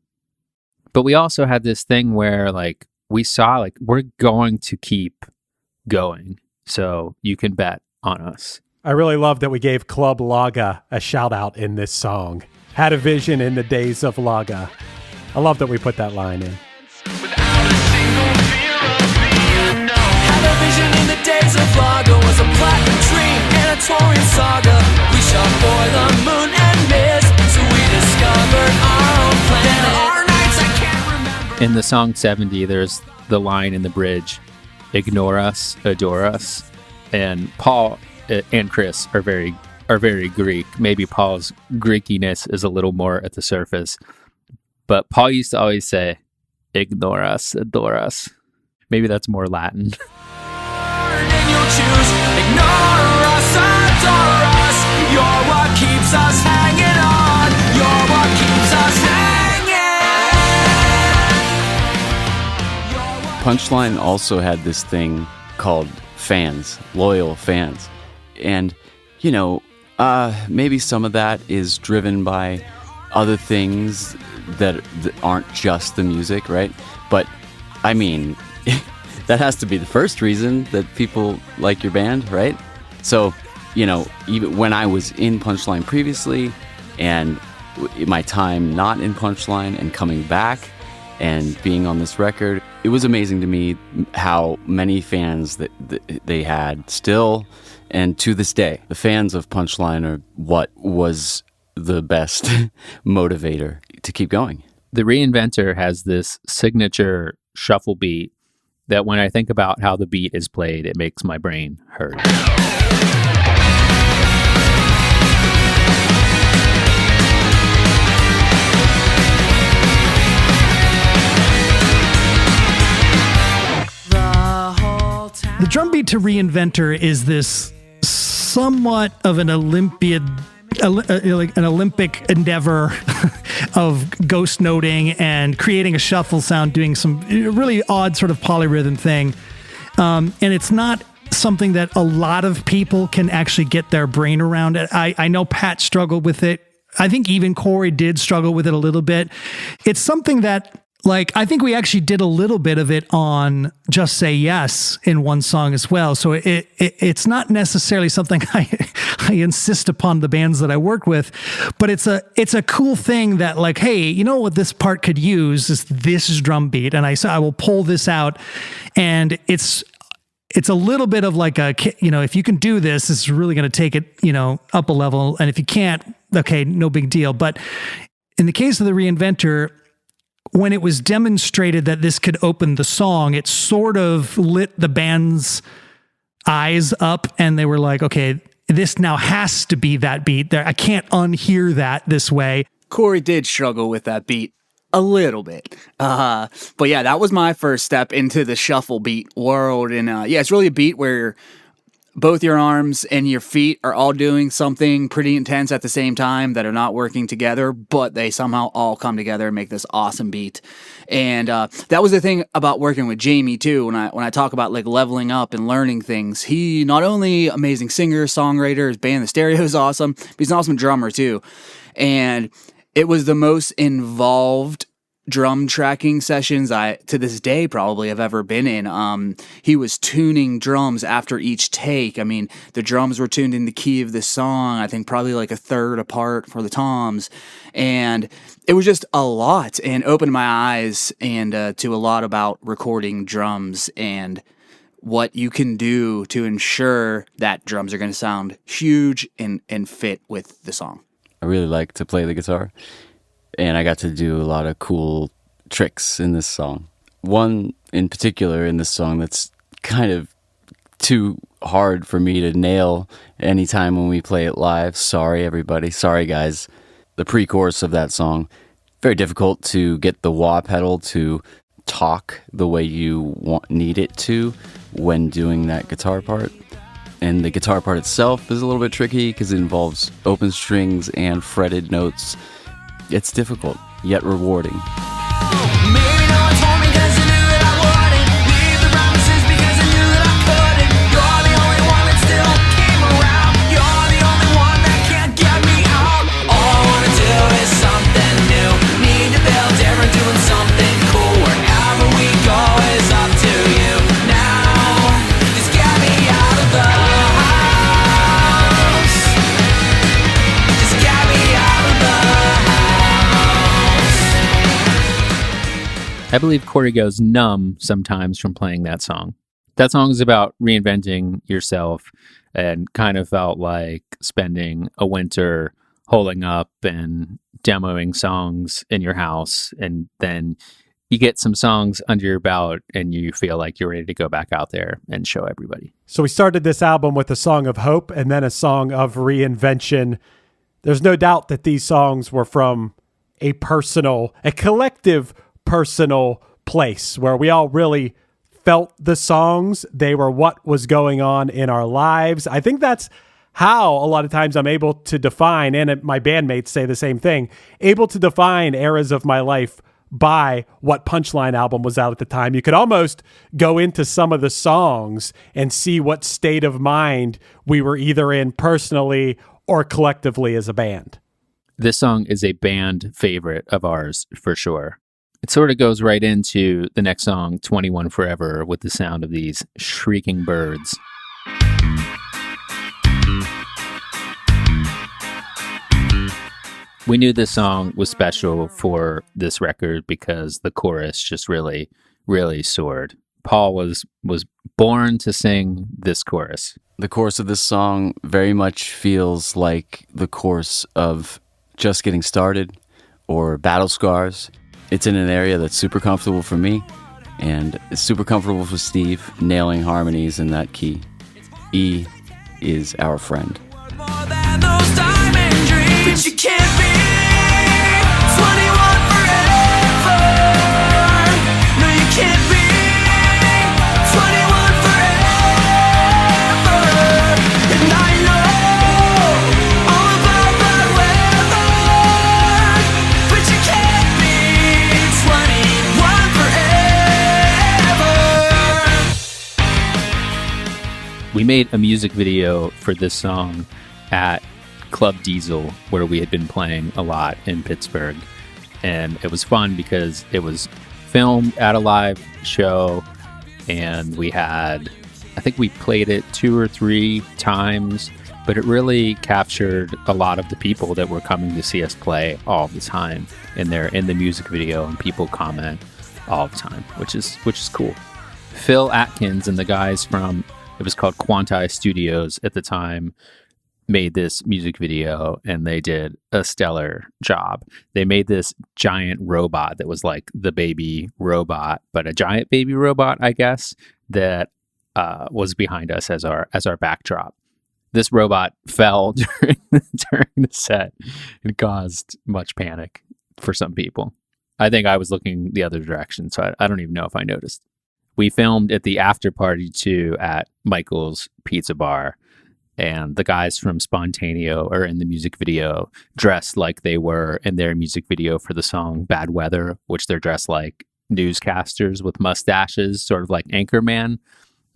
But we also had this thing where like we saw like we're going to keep going. So you can bet on us. I really love that we gave Club Laga a shout out in this song. Had a vision in the days of Laga. I love that we put that line in. Vision in the days of Lago was a platinum dream and a touring saga. We shot for the moon and missed, so we discovered our own planet. Our nights I can't remember. In the song 70, there's the line in the bridge, ignore us, adore us. And Paul and Chris are very Greek. Maybe Paul's Greekiness is a little more at the surface. But Paul used to always say, ignore us, adore us. Maybe that's more Latin. And you'll choose, ignore us, adore us. You're what keeps us hanging on. You're what keeps us hanging. Punchline also had this thing called fans, loyal fans. And, maybe some of that is driven by other things that aren't just the music, right? But, I mean... that has to be the first reason that people like your band, right? So, even when I was in Punchline previously and my time not in Punchline and coming back, and being on this record. It was amazing to me how many fans that they had still, and to this day. The fans of Punchline are what was the best motivator to keep going. The Reinventor has this signature shuffle beat that when I think about how the beat is played, it makes my brain hurt. The drum beat to Reinventor is this somewhat of an Olympic endeavor of ghost noting and creating a shuffle sound, doing some really odd sort of polyrhythm thing. And it's not something that a lot of people can actually get their brain around. I know Pat struggled with it. I think even Cory did struggle with it a little bit. It's something that, like, I think we actually did a little bit of it on Just Say Yes in one song as well. So it's not necessarily something I insist upon the bands that I work with, but it's a cool thing that, like, hey, you know what this part could use is this drum beat, and I will pull this out, and it's a little bit of like if you can do this, it's really going to take it, up a level, and if you can't, okay, no big deal. But in the case of the Reinventor, when it was demonstrated that this could open the song, it sort of lit the band's eyes up, and they were like, okay, this now has to be that beat. I can't unhear that this way. Cory did struggle with that beat a little bit. But yeah, that was my first step into the shuffle beat world. And it's really a beat where both your arms and your feet are all doing something pretty intense at the same time that are not working together, but they somehow all come together and make this awesome beat. And that was the thing about working with Jamie too. When I talk about like leveling up and learning things, he not only amazing singer, songwriter, his band The Stereo is awesome, but he's an awesome drummer too. And it was the most involved drum tracking sessions I, to this day, probably have ever been in. He was tuning drums after each take. I mean, the drums were tuned in the key of the song, I think probably like a third apart for the toms. And it was just a lot, and opened my eyes and to a lot about recording drums and what you can do to ensure that drums are going to sound huge and fit with the song. I really like to play the guitar, and I got to do a lot of cool tricks in this song. One in particular in this song that's kind of too hard for me to nail anytime when we play it live. Sorry, everybody. Sorry, guys. The pre-chorus of that song, very difficult to get the wah pedal to talk the way you need it to when doing that guitar part. And the guitar part itself is a little bit tricky because it involves open strings and fretted notes. It's difficult, yet rewarding. Maybe no one told me 'cause I knew that I wouldn't. Leave the promises because I knew that I couldn't. You're the only one that still came around. You're the only one that can't get me out. All I wanna do is something new. Need to build different, doing something cool. Wherever we go is up to you. Now, just get me out of the house. Just get me out of the I believe Cory goes numb sometimes from playing that song. That song is about reinventing yourself, and kind of felt like spending a winter holing up and demoing songs in your house, and then you get some songs under your belt and you feel like you're ready to go back out there and show everybody. So we started this album with a song of hope and then a song of reinvention. There's no doubt that these songs were from a collective personal place where we all really felt the songs. They were what was going on in our lives. I think that's how a lot of times I'm able to define, and my bandmates say the same thing, able to define eras of my life by what Punchline album was out at the time. You could almost go into some of the songs and see what state of mind we were either in personally or collectively as a band. This song is a band favorite of ours for sure. It sort of goes right into the next song, 21 Forever, with the sound of these shrieking birds. We knew this song was special for this record because the chorus just really, really soared. Paul was born to sing this chorus. The chorus of this song very much feels like the chorus of Just Getting Started or Battle Scars. It's in an area that's super comfortable for me, and it's super comfortable for Steve, nailing harmonies in that key. E is our friend. But you can't be 21 forever. No, you can't be 21 forever. And I know all about bad weather. But you can't be 21 forever. We made a music video for this song at Club Diesel, where we had been playing a lot in Pittsburgh, and it was fun because it was filmed at a live show, and I think we played it 2 or 3 times, but it really captured a lot of the people that were coming to see us play all the time, and they're in the music video, and people comment all the time, which is cool. Phil Atkins and the guys from, it was called Quanti Studios at the time, made this music video, and they did a stellar job. They made this giant robot that was like the baby robot, but a giant baby robot, I guess, that was behind us as our backdrop. This robot fell during the set and caused much panic for some people. I think I was looking the other direction, so I don't even know if I noticed. We filmed at the after party too at Michael's Pizza Bar. And the guys from Spontaneo are in the music video dressed like they were in their music video for the song Bad Weather, which they're dressed like newscasters with mustaches, sort of like Anchorman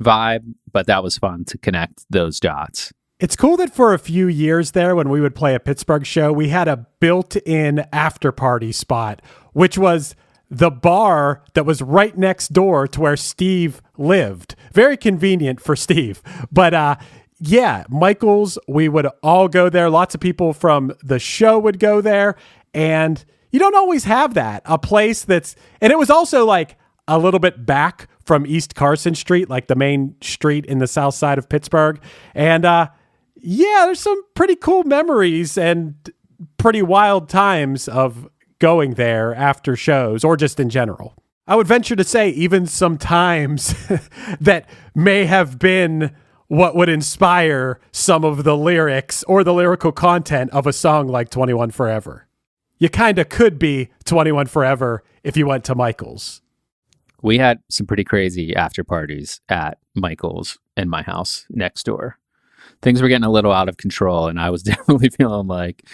vibe. But that was fun to connect those dots. It's cool that for a few years there, when we would play a Pittsburgh show, we had a built-in after-party spot, which was the bar that was right next door to where Steve lived. Very convenient for Steve. But, yeah, Michael's, we would all go there. Lots of people from the show would go there. And you don't always have that. A place that's, and it was also like a little bit back from East Carson Street, like the main street in the south side of Pittsburgh. And yeah, there's some pretty cool memories and pretty wild times of going there after shows or just in general. I would venture to say even some times that may have been what would inspire some of the lyrics or the lyrical content of a song like 21 Forever. You kind of could be 21 Forever if you went to Michael's. We had some pretty crazy after parties at Michael's in my house next door. Things were getting a little out of control, and I was definitely feeling like,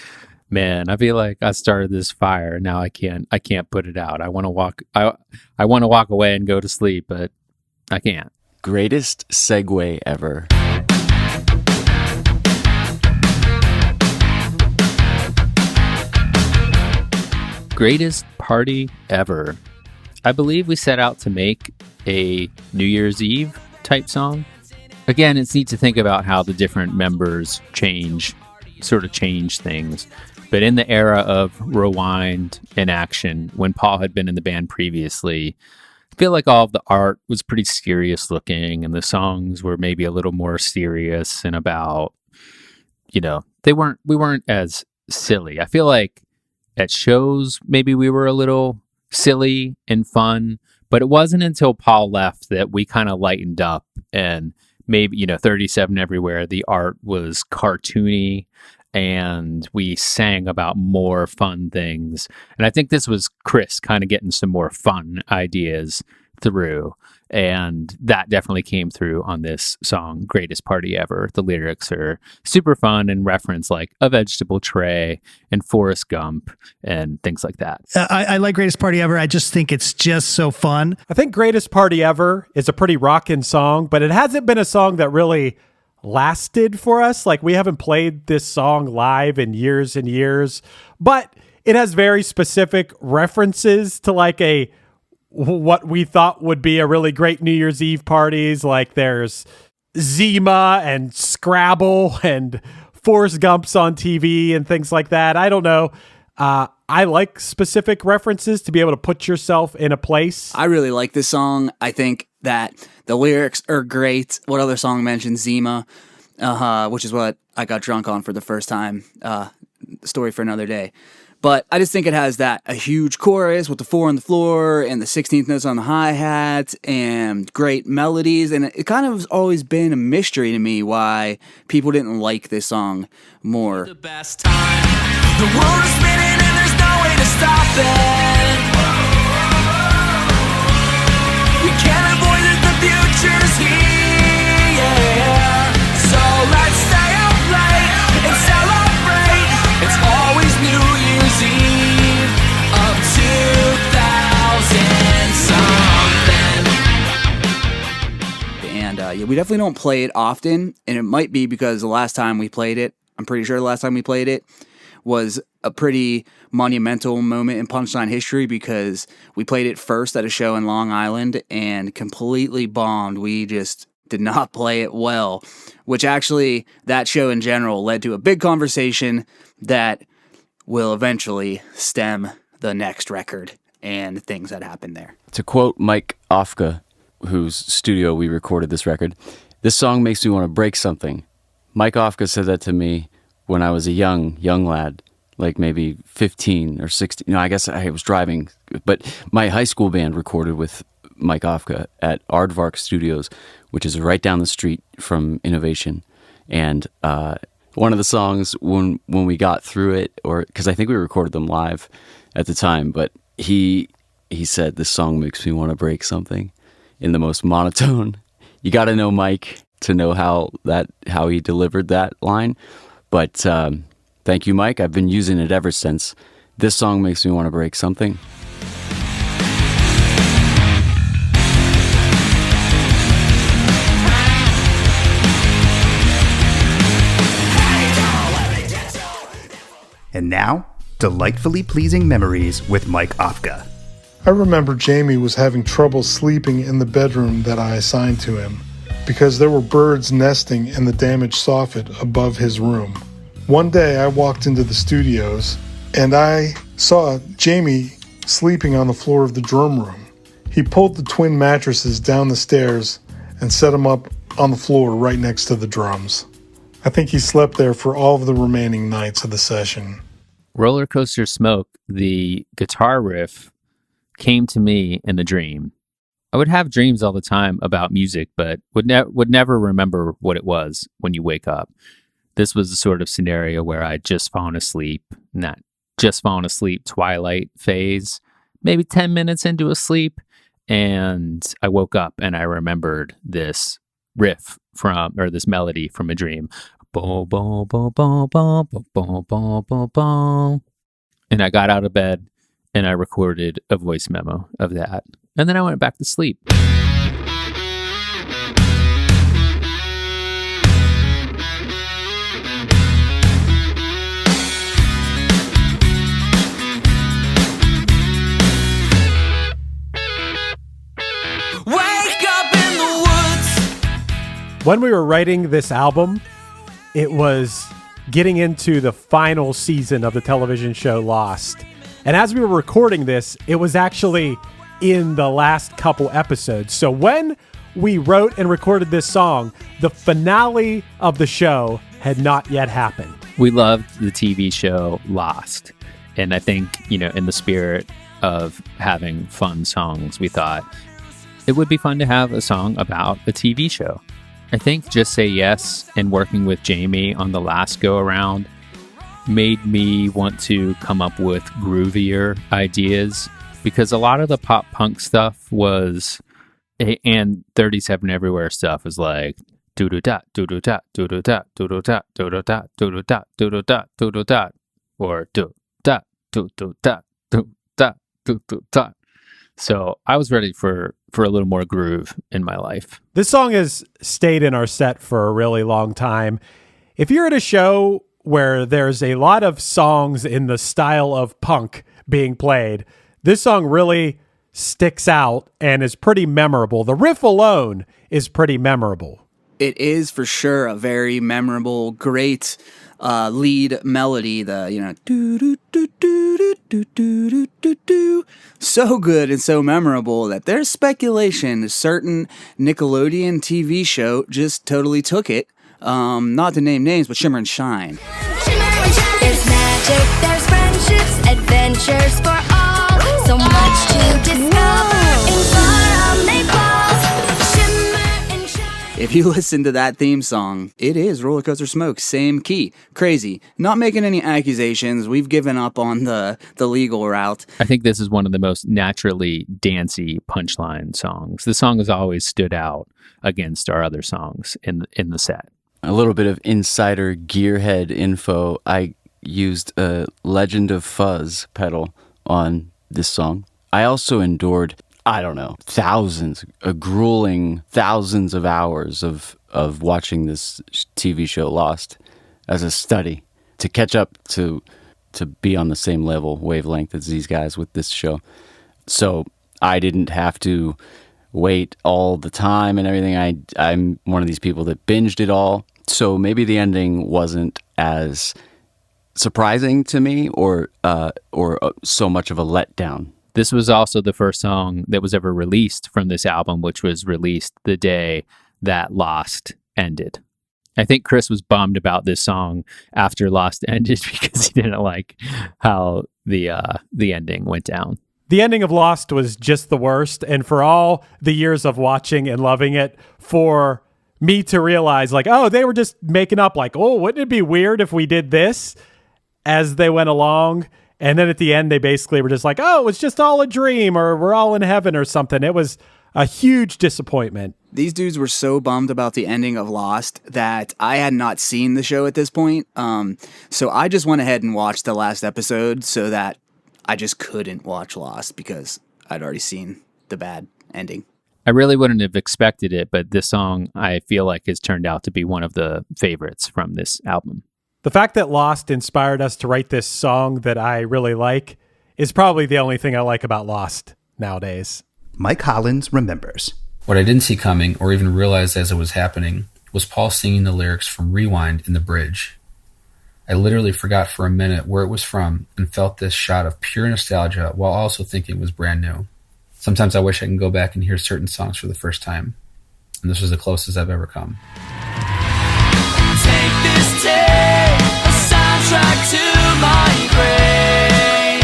man, I feel like I started this fire and now I can't put it out. I want to walk away and go to sleep, but I can't. Greatest segue ever. Greatest party ever. I believe we set out to make a New Year's Eve type song. Again, it's neat to think about how the different members change things. But in the era of Rewind and Action, when Paul had been in the band previously, I feel like all of the art was pretty serious looking, and the songs were maybe a little more serious and about, we weren't as silly. I feel like at shows, maybe we were a little silly and fun, but it wasn't until Paul left that we kind of lightened up, and maybe, 37 Everywhere, the art was cartoony and we sang about more fun things. And I think this was Chris kind of getting some more fun ideas through. And that definitely came through on this song, Greatest Party Ever. The lyrics are super fun and reference like a vegetable tray and Forrest Gump and things like that. I like Greatest Party Ever. I just think it's just so fun. I think Greatest Party Ever is a pretty rockin' song, but it hasn't been a song that really lasted for us. Like, we haven't played this song live in years and years, but it has very specific references to like what we thought would be a really great New Year's Eve parties. Like there's Zima and Scrabble and Forrest Gump's on TV and things like that. I don't know. I like specific references to be able to put yourself in a place. I really like this song. I think that the lyrics are great. What other song mentions Zima, which is what I got drunk on for the first time. Story for another day. But I just think it has a huge chorus with the 4 on the floor and the 16th notes on the hi-hat and great melodies. And it kind of has always been a mystery to me why people didn't like this song more. The best time. The world is spinning and there's no way to stop it. We can't avoid it, the future's here. So let's stay up late and celebrate. It's always New Year's Eve of 2000 something. And we definitely don't play it often. And it might be because the last time we played it, I'm pretty sure the last time we played it was a pretty monumental moment in Punchline history because we played it first at a show in Long Island and completely bombed. We just did not play it well, which actually, that show in general led to a big conversation that will eventually stem the next record and things that happened there. To quote Mike Ofka, whose studio we recorded this record, "This song makes me want to break something." Mike Ofka said that to me when I was a young lad, like maybe 15 or 16. I guess I was driving, but my high school band recorded with Mike Ofka at Aardvark Studios, which is right down the street from Innovation. And one of the songs, when we got through it, or because I think we recorded them live at the time, but he said, "This song makes me want to break something," in the most monotone. You got to know Mike to know how he delivered that line. But thank you, Mike. I've been using it ever since. This song makes me want to break something. And now, delightfully pleasing memories with Mike Ofka. I remember Jamie was having trouble sleeping in the bedroom that I assigned to him because there were birds nesting in the damaged soffit above his room. One day I walked into the studios and I saw Jamie sleeping on the floor of the drum room. He pulled the twin mattresses down the stairs and set them up on the floor right next to the drums. I think he slept there for all of the remaining nights of the session. Roller Coaster Smoke, the guitar riff, came to me in a dream. I would have dreams all the time about music, but would never remember what it was when you wake up. This was the sort of scenario where I'd just fallen asleep, not just fallen asleep, twilight phase, maybe 10 minutes into a sleep, and I woke up and I remembered this riff this melody from a dream. Bo, bo, bo, bo, bo, bo, bo, bo, bo, bo. And I got out of bed and I recorded a voice memo of that. And then I went back to sleep. When we were writing this album, it was getting into the final season of the television show Lost. And as we were recording this, it was actually in the last couple episodes. So when we wrote and recorded this song, the finale of the show had not yet happened. We loved the TV show Lost. And I think, in the spirit of having fun songs, we thought it would be fun to have a song about a TV show. I think Just Say Yes and working with Jamie on the last go around made me want to come up with groovier ideas, because a lot of the pop punk stuff was, and 37 Everywhere stuff was like doo-doo-dot, doo-doo-dot, doo-doo-dot, doo-doo-dot, doo-doo-dot, doo-doo-dot, doo-doo-dot, doo-doo-dot, or doo-dot, doo-doo-dot, doo-dot, doo-doo-dot. So I was ready for a little more groove in my life. This song has stayed in our set for a really long time. If you're at a show where there's a lot of songs in the style of punk being played, this song really sticks out and is pretty memorable. The riff alone is pretty memorable. It is for sure a very memorable, great lead melody. The do do do do do do do do do, so good and so memorable that there's speculation a certain Nickelodeon TV show just totally took it. Not to name names, but Shimmer and Shine. There's magic, there's friendships, adventures for all. So much to discover in Faraway Falls. Shimmer and shine. If you listen to that theme song, it is Roller Coaster Smoke, same key. Crazy. Not making any accusations. We've given up on the legal route. I think this is one of the most naturally dancey Punchline songs. The song has always stood out against our other songs in the set. A little bit of insider gearhead info. I used a Legend of Fuzz pedal on this song. I also endured, grueling thousands of hours of watching this TV show Lost as a study to catch up to be on the same wavelength as these guys with this show. So I didn't have to wait all the time and everything. I'm one of these people that binged it all. So maybe the ending wasn't as surprising to me or so much of a letdown. This was also the first song that was ever released from this album, which was released the day that Lost ended. I think Chris was bummed about this song after Lost ended because he didn't like how the ending went down. The ending of Lost was just the worst. And for all the years of watching and loving it, for me to realize like, oh, they were just making up like, oh, wouldn't it be weird if we did this as they went along? And then at the end, they basically were just like, oh, it's just all a dream or we're all in heaven or something. It was a huge disappointment. These dudes were so bummed about the ending of Lost that I had not seen the show at this point. So I just went ahead and watched the last episode so that I just couldn't watch Lost because I'd already seen the bad ending. I really wouldn't have expected it, but this song I feel like has turned out to be one of the favorites from this album. The fact that Lost inspired us to write this song that I really like is probably the only thing I like about Lost nowadays. Mike Hollins remembers. What I didn't see coming or even realize as it was happening was Paul singing the lyrics from Rewind in the bridge. I literally forgot for a minute where it was from and felt this shot of pure nostalgia while also thinking it was brand new. Sometimes I wish I can go back and hear certain songs for the first time, and this was the closest I've ever come. Take this tape, a soundtrack to my brain.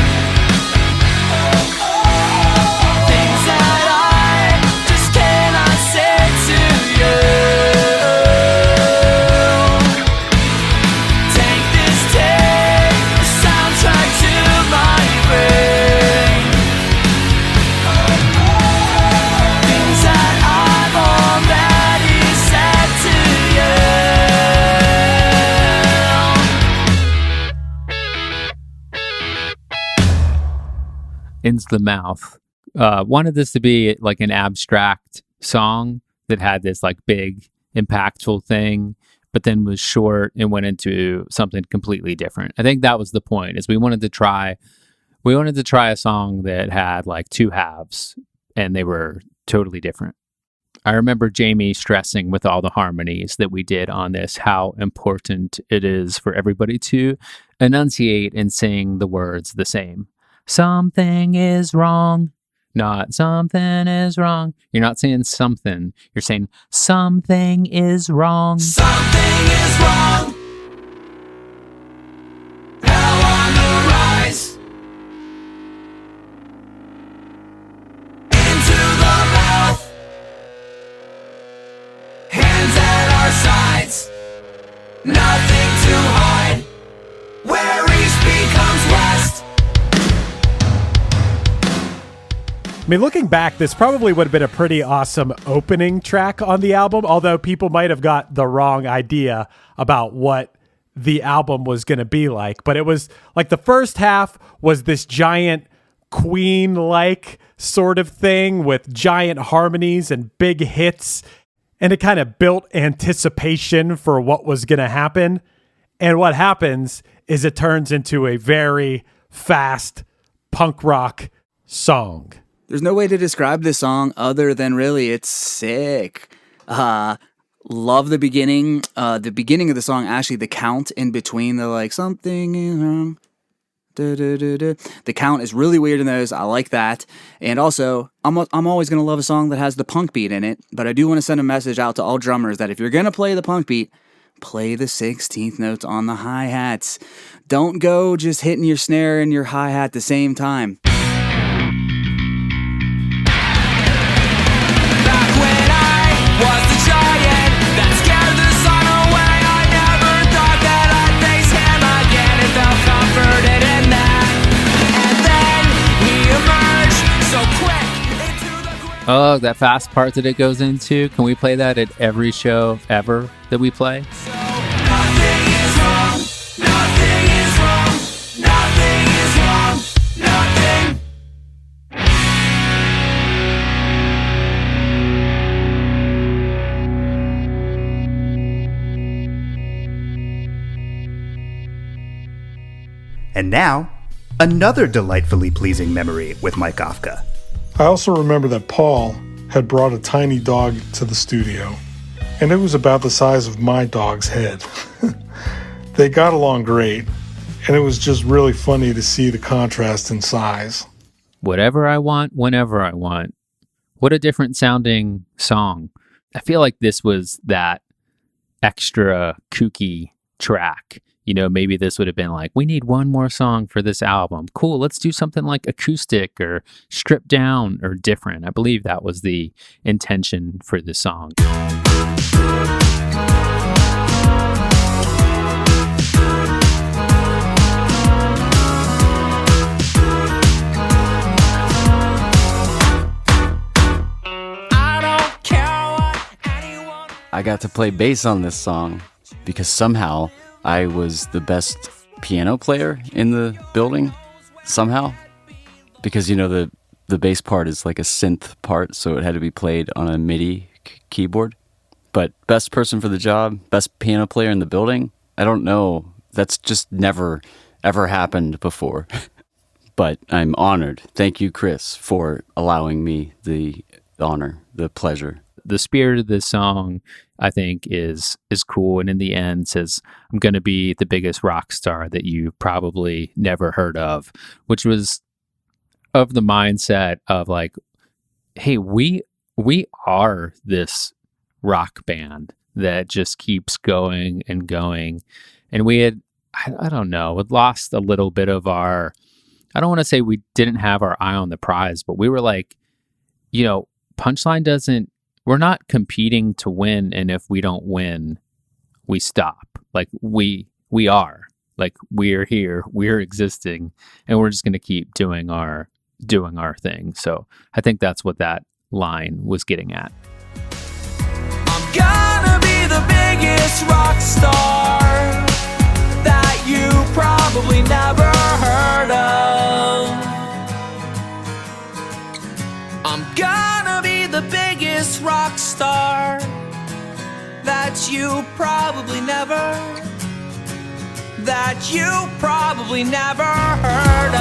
Things that I just cannot say to you. Take this tape, a soundtrack to my brain. Things that I've already said to you. Into the Mouth. Wanted this to be like an abstract song that had this like big impactful thing, but then was short and went into something completely different. I think that was the point, is we wanted to try a song that had like two halves and they were totally different. I remember Jamie stressing with all the harmonies that we did on this, how important it is for everybody to enunciate and sing the words the same. Something is wrong, not something is wrong. You're not saying something, you're saying something is wrong. Something is wrong. Hell on the rise. Into the mouth. Hands at our sides. Nothing to hide. Where east becomes west. I mean, looking back, this probably would have been a pretty awesome opening track on the album, although people might have got the wrong idea about what the album was going to be like. But it was like the first half was this giant Queen-like sort of thing with giant harmonies and big hits, and it kind of built anticipation for what was going to happen. And what happens is it turns into a very fast punk rock song. There's no way to describe this song other than really it's sick. Love the beginning. The beginning of the song, actually, the count in between the like something is wrong. The count is really weird in those. I like that. And also, I'm always going to love a song that has the punk beat in it. But I do want to send a message out to all drummers that if you're going to play the punk beat, play the 16th notes on the hi-hats. Don't go just hitting your snare and your hi-hat at the same time. Back when I was the giant that scared the sun away, I never thought that I'd face him again and felt comforted in that. And then he emerged so quick into the Oh, that fast part that it goes into. Can we play that at every show ever that we play? nothing is wrong, nothing is wrong, nothing is wrong, nothing. And now, another delightfully pleasing memory with Mike Ofka. I also remember that Paul had brought a tiny dog to the studio, and it was about the size of my dog's head. They got along great, and it was just really funny to see the contrast in size. Whatever I want, whenever I want. What a different sounding song. I feel like this was that extra kooky track. You know, maybe this would have been like, we need one more song for this album. Cool, let's do something like acoustic or stripped down or different. I believe that was the intention for the song. I got to play bass on this song because somehow I was the best piano player in the building. Somehow. Because, you know, the bass part is like a synth part, so it had to be played on a MIDI keyboard. But best person for the job, best piano player in the building? I don't know. That's just never, ever happened before. But I'm honored. Thank you, Chris, for allowing me the honor, the pleasure. The spirit of this song, I think, is cool. And in the end says, I'm going to be the biggest rock star that you probably never heard of, which was of the mindset of like, hey, we are this rock band that just keeps going and going. And we had, I don't know, had lost a little bit of our, I don't want to say we didn't have our eye on the prize, but we were like, you know, Punchline doesn't, we're not competing to win, and if we don't win, we stop. Like we are. Like we're here, we're existing, and we're just going to keep doing our thing. So I think that's what that line was getting at. I'm gonna be the biggest rock star that you probably never heard of. I'm gonna be the biggest rock star that you probably never heard of.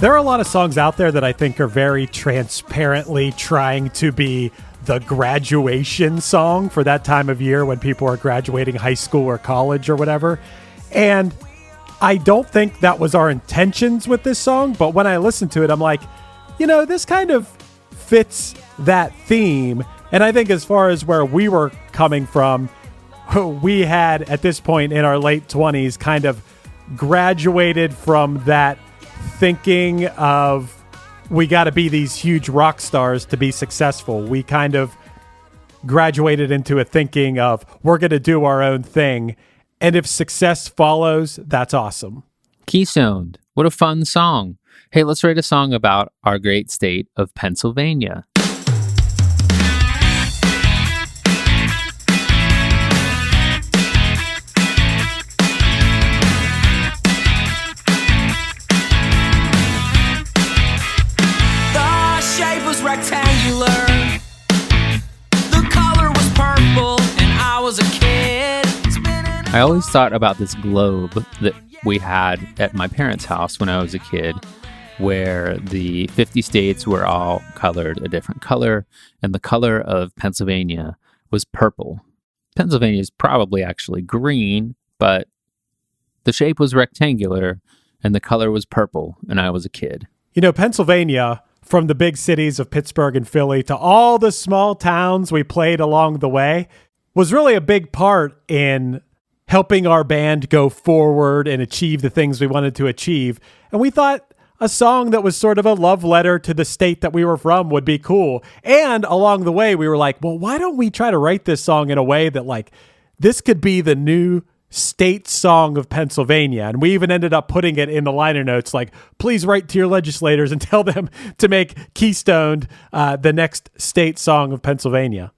There are a lot of songs out there that I think are very transparently trying to be the graduation song for that time of year when people are graduating high school or college or whatever. And I don't think that was our intentions with this song, but when I listen to it, I'm like, you know, this kind of fits that theme. And I think as far as where we were coming from, we had at this point in our late 20s kind of graduated from that thinking of we got to be these huge rock stars to be successful. We kind of graduated into a thinking of we're going to do our own thing. And if success follows, that's awesome. Keystone, what a fun song. Hey, let's write a song about our great state of Pennsylvania. The shape was rectangular. The color was purple, and I was a kid. I always thought about this globe that we had at my parents' house when I was a kid. where the 50 states were all colored a different color, and the color of Pennsylvania was purple. Pennsylvania is probably actually green, but the shape was rectangular and the color was purple, and I was a kid. You know, Pennsylvania, from the big cities of Pittsburgh and Philly to all the small towns we played along the way, was really a big part in helping our band go forward and achieve the things we wanted to achieve. And we thought a song that was sort of a love letter to the state that we were from would be cool. And along the way, we were like, well, why don't we try to write this song in a way that, like, this could be the new state song of Pennsylvania? And we even ended up putting it in the liner notes, like, please write to your legislators and tell them to make Keystone the next state song of Pennsylvania.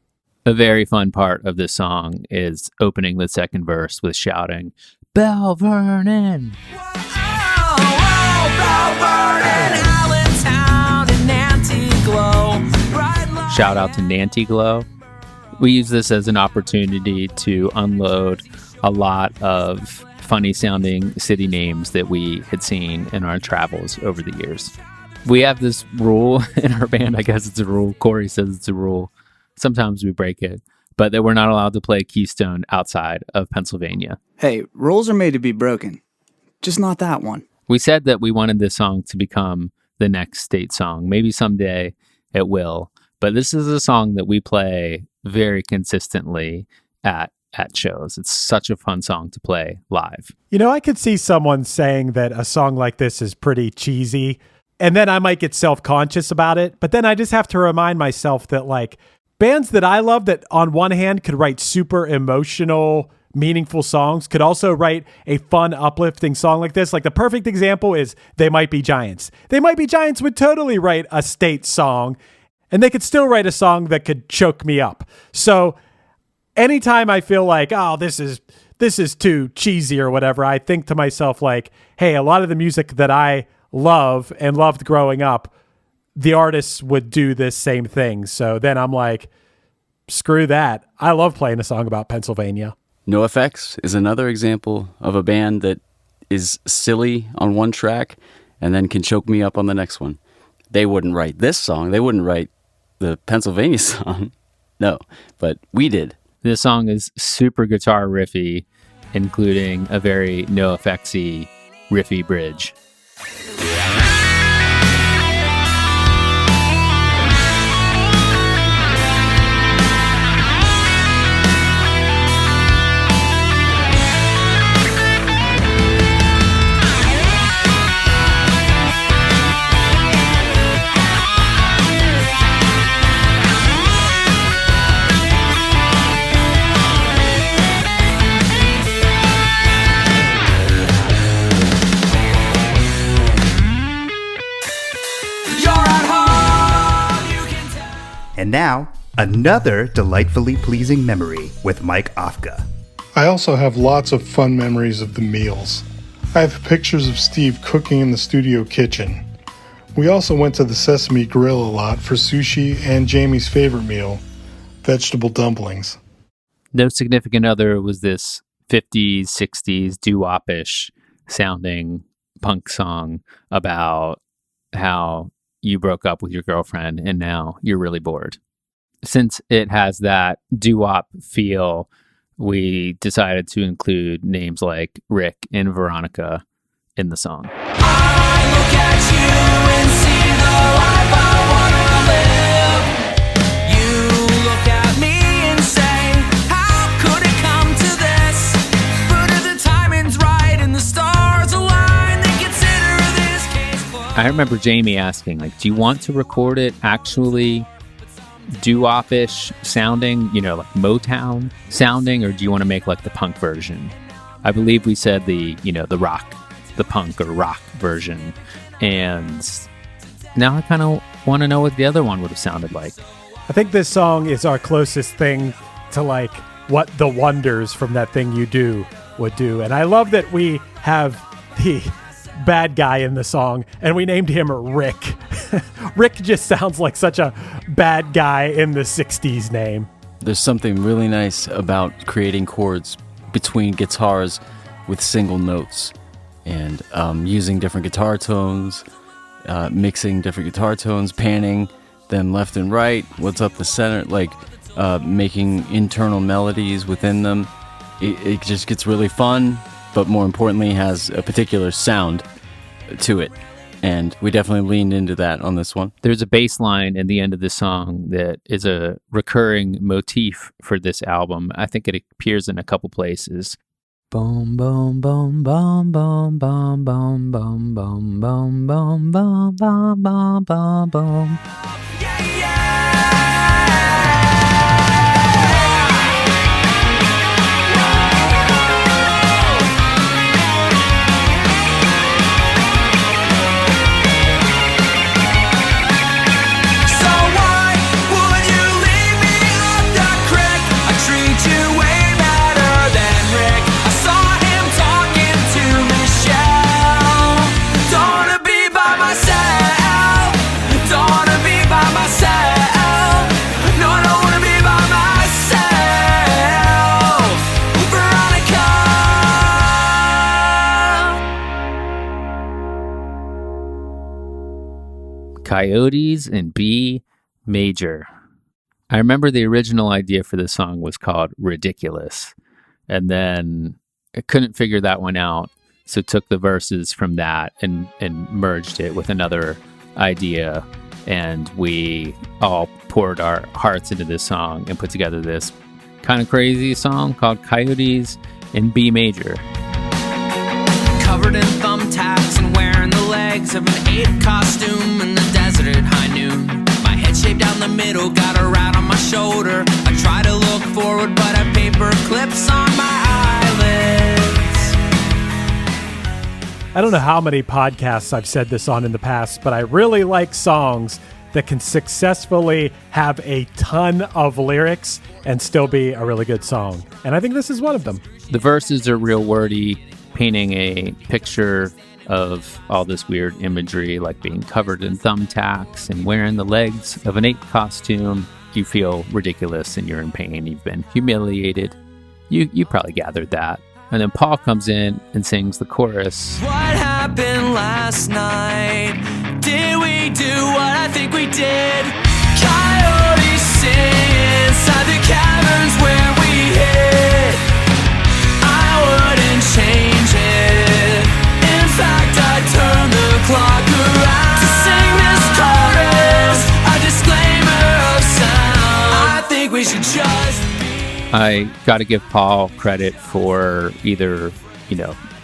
A very fun part of this song is opening the second verse with shouting, Bell Vernon! Shout out to Nanty Glow. We use this as an opportunity to unload a lot of funny sounding city names that we had seen in our travels over the years. We have this rule in our band, I guess it's a rule. Cory says it's a rule. Sometimes we break it, but that we're not allowed to play Keystone outside of Pennsylvania. Hey, rules are made to be broken, just not that one. We said that we wanted this song to become the next state song. Maybe someday it will, but this is a song that we play very consistently at shows. It's such a fun song to play live. You know, I could see someone saying that a song like this is pretty cheesy, and then I might get self-conscious about it, but then I just have to remind myself that, like, bands that I love that on one hand could write super emotional, meaningful songs could also write a fun, uplifting song like this. Like, the perfect example is They Might Be Giants. They Might Be Giants would totally write a state song, and they could still write a song that could choke me up. So anytime I feel like, oh, this is too cheesy or whatever, I think to myself, like, hey, a lot of the music that I love and loved growing up, the artists would do this same thing. So then I'm like, screw that. I love playing a song about Pennsylvania. NoFX is another example of a band that is silly on one track and then can choke me up on the next one. They wouldn't write this song. They wouldn't write the Pennsylvania song. No, but we did. This song is super guitar riffy, including a very NoFX-y riffy bridge. And now, another delightfully pleasing memory with Mike Ofka. I also have lots of fun memories of the meals. I have pictures of Steve cooking in the studio kitchen. We also went to the Sesame Grill a lot for sushi and Jamie's favorite meal, vegetable dumplings. No Significant Other was this 50s, 60s doo-wop-ish sounding punk song about how you broke up with your girlfriend and now you're really bored. Since it has that doo-wop feel, we decided to include names like Rick and Veronica in the song. I look at you and see the life I wanna live. You look at me and say, how could it come to this? But if the timing's right and the stars align, then consider this case closed. I remember Jamie asking, like, do you want to record it actually doo-wop-ish sounding, you know, like Motown sounding, or do you want to make like the punk version? I believe we said the rock, the punk or rock version. And now I kind of want to know what the other one would have sounded like. I think this song is our closest thing to like what the Wonders from That Thing You Do would do. And I love that we have the bad guy in the song and we named him Rick. Rick just sounds like such a bad guy in the 60s name. There's something really nice about creating chords between guitars with single notes and using different guitar tones mixing different guitar tones, panning them left and right, what's up the center, like making internal melodies within them. It just gets really fun, but more importantly has a particular sound to it. And we definitely leaned into that on this one. There's a bass line in the end of this song that is a recurring motif for this album. I think it appears in a couple places. Boom, boom, boom, boom, boom, boom, boom, boom, boom, boom, boom, boom, boom, boom, boom, boom. Coyotes in B major. I remember the original idea for this song was called Ridiculous, and then I couldn't figure that one out, so took the verses from that and merged it with another idea, and we all poured our hearts into this song and put together this kind of crazy song called Coyotes in B major. Covered in thumbtacks and wearing the legs of an ape costume in the desert at high noon. My head shaved down the middle, got a rat on my shoulder. I try to look forward, but I paper clips on my eyelids. I don't know how many podcasts I've said this on in the past, but I really like songs that can successfully have a ton of lyrics and still be a really good song. And I think this is one of them. The verses are real wordy, painting a picture of all this weird imagery, like being covered in thumbtacks and wearing the legs of an ape costume. You feel ridiculous and you're in pain. You've been humiliated. You probably gathered that. And then Paul comes in and sings the chorus. What happened last night? Did we do what I think we did? Coyotes sing inside the caverns where we hid. I wouldn't change it. In fact, I'd turn the clock around to sing this chorus. A disclaimer of sound. I think we should just be. I got to give Paul credit for either,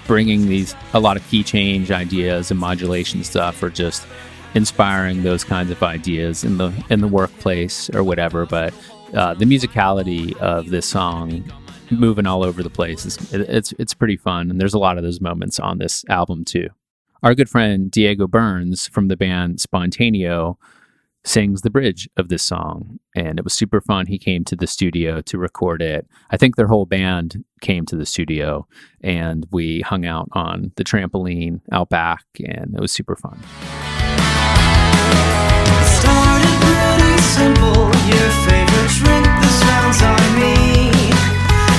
bringing a lot of key change ideas and modulation stuff, or just inspiring those kinds of ideas in the workplace or whatever. But the musicality of this song, moving all over the place, it's pretty fun, and there's a lot of those moments on this album too. Our good friend Diego Burns from the band Spontaneo sings the bridge of this song, and it was super fun. He came to the studio to record it. I think their whole band came to the studio, and we hung out on the trampoline out back, and it was super fun. Started pretty simple, your favorite drink, this rounds on me.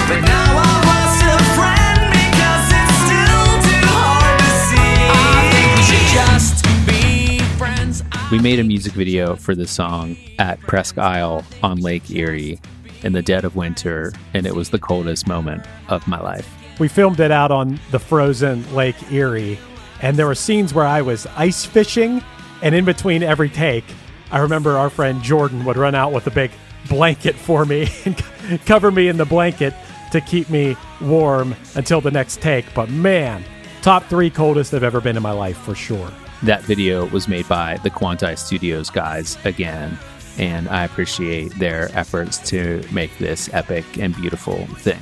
But now I lost a friend because it's still too hard to see. I think we should just be friends. We made a music video for this song at Presque Isle on Lake Erie in the dead of winter, and it was the coldest moment of my life. We filmed it out on the frozen Lake Erie, and there were scenes where I was ice fishing, and in between every take, I remember our friend Jordan would run out with a big blanket for me and cover me in the blanket to keep me warm until the next take. But man, top 3 coldest I've ever been in my life for sure. That video was made by the Quanti Studios guys again, and I appreciate their efforts to make this epic and beautiful thing.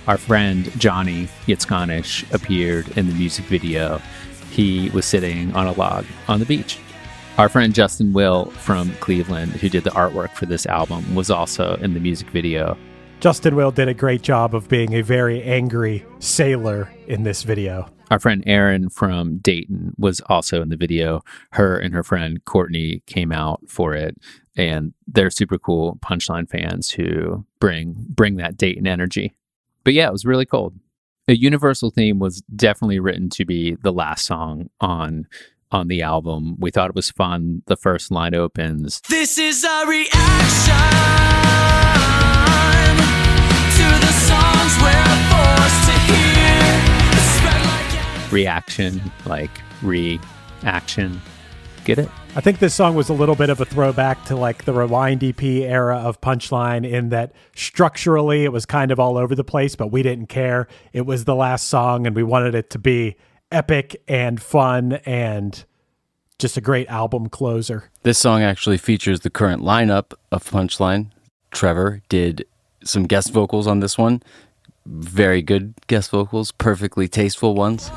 Our friend Johnny Yitzkanish appeared in the music video. He was sitting on a log on the beach. Our friend Justin Will from Cleveland, who did the artwork for this album, was also in the music video. Justin Will did a great job of being a very angry sailor in this video. Our friend Erin from Dayton was also in the video. Her and her friend Courtney came out for it, and they're super cool Punchline fans who bring that Dayton energy. But yeah, it was really cold. A universal theme was definitely written to be the last song on on the album. We thought it was fun. The first line opens, This is a reaction to the songs we're forced to hear. Spread like reaction, like reaction. Get it? I think this song was a little bit of a throwback to like the Rewind EP era of Punchline, in that structurally it was kind of all over the place, but we didn't care. It was the last song and we wanted it to be epic and fun and just a great album closer. This song actually features the current lineup of Punchline. Trevor did some guest vocals on this one. Very good guest vocals, perfectly tasteful ones.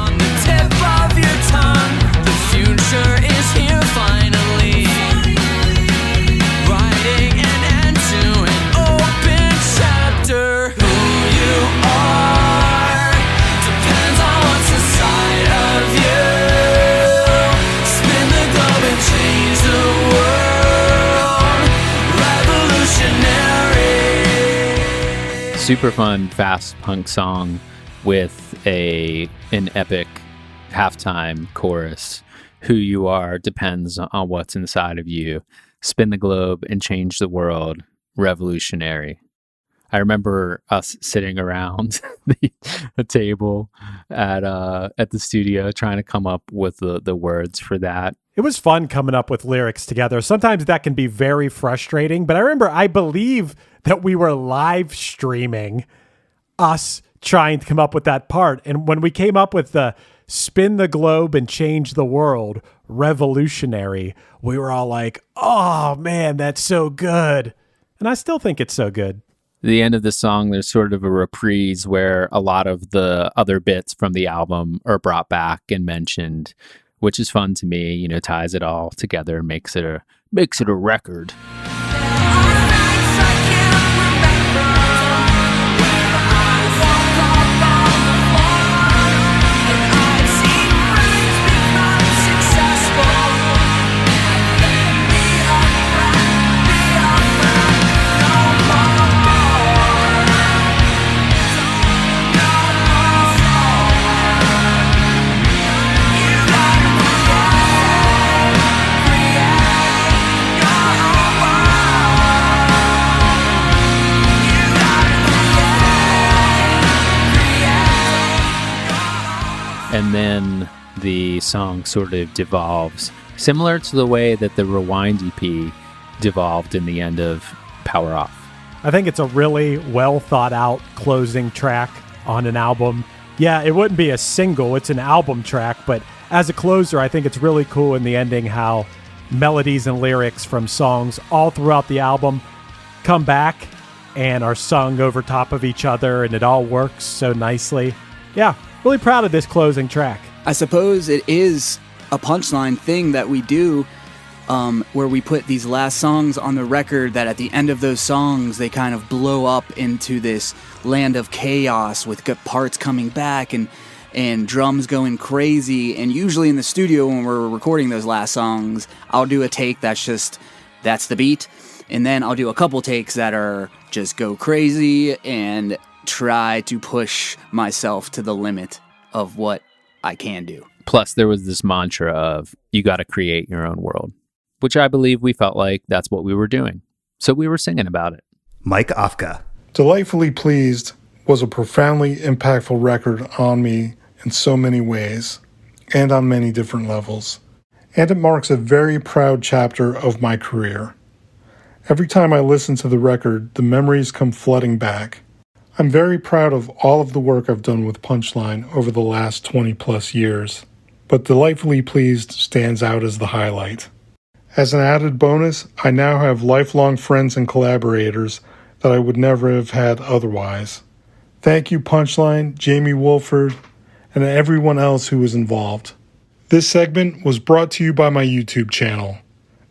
on the tip of your tongue. The future is here finally. Writing an end to an open chapter. Who you are depends on what's inside of you. Spin the globe and change the world. Revolutionary. Super fun, fast punk song with an epic halftime chorus. Who you are depends on what's inside of you. Spin the globe and change the world. Revolutionary. I remember us sitting around the table at the studio trying to come up with the words for that. It was fun coming up with lyrics together. Sometimes that can be very frustrating, but I believe that we were live streaming us trying to come up with that part. And when we came up with the spin the globe and change the world, revolutionary, we were all like, oh man, that's so good. And I still think it's so good. The end of the song, there's sort of a reprise where a lot of the other bits from the album are brought back and mentioned, which is fun to me, you know, ties it all together, makes it a record. And then the song sort of devolves, similar to the way that the Rewind EP devolved in the end of Power Off. I think it's a really well thought out closing track on an album. Yeah, it wouldn't be a single, it's an album track, but as a closer, I think it's really cool in the ending how melodies and lyrics from songs all throughout the album come back and are sung over top of each other, and it all works so nicely. Yeah, really proud of this closing track. I suppose it is a Punchline thing that we do, where we put these last songs on the record that at the end of those songs, they kind of blow up into this land of chaos with parts coming back and drums going crazy. And usually in the studio when we're recording those last songs, I'll do a take that's the beat. And then I'll do a couple takes that are just go crazy and try to push myself to the limit of what I can do. Plus, there was this mantra of, you got to create your own world, which I believe we felt like that's what we were doing. So we were singing about it. Mike Ofka. Delightfully Pleased was a profoundly impactful record on me in so many ways, and on many different levels. And it marks a very proud chapter of my career. Every time I listen to the record, the memories come flooding back. I'm very proud of all of the work I've done with Punchline over the last 20 plus years, but Delightfully Pleased stands out as the highlight. As an added bonus, I now have lifelong friends and collaborators that I would never have had otherwise. Thank you, Punchline, Jamie Woolford, and everyone else who was involved. This segment was brought to you by my YouTube channel,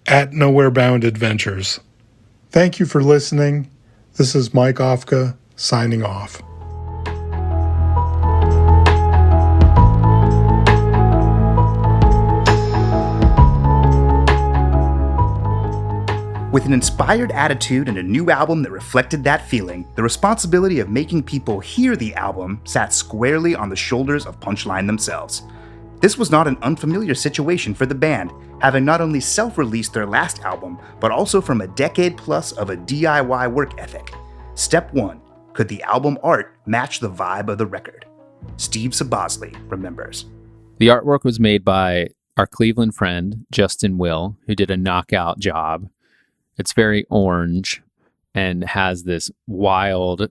@NowhereBoundAdventures. Thank you for listening. This is Mike Ofka, signing off. With an inspired attitude and a new album that reflected that feeling, the responsibility of making people hear the album sat squarely on the shoulders of Punchline themselves. This was not an unfamiliar situation for the band, having not only self-released their last album, but also from a decade plus of a DIY work ethic. Step 1. Could the album art match the vibe of the record? Steve Sabosley remembers. The artwork was made by our Cleveland friend, Justin Will, who did a knockout job. It's very orange and has this wild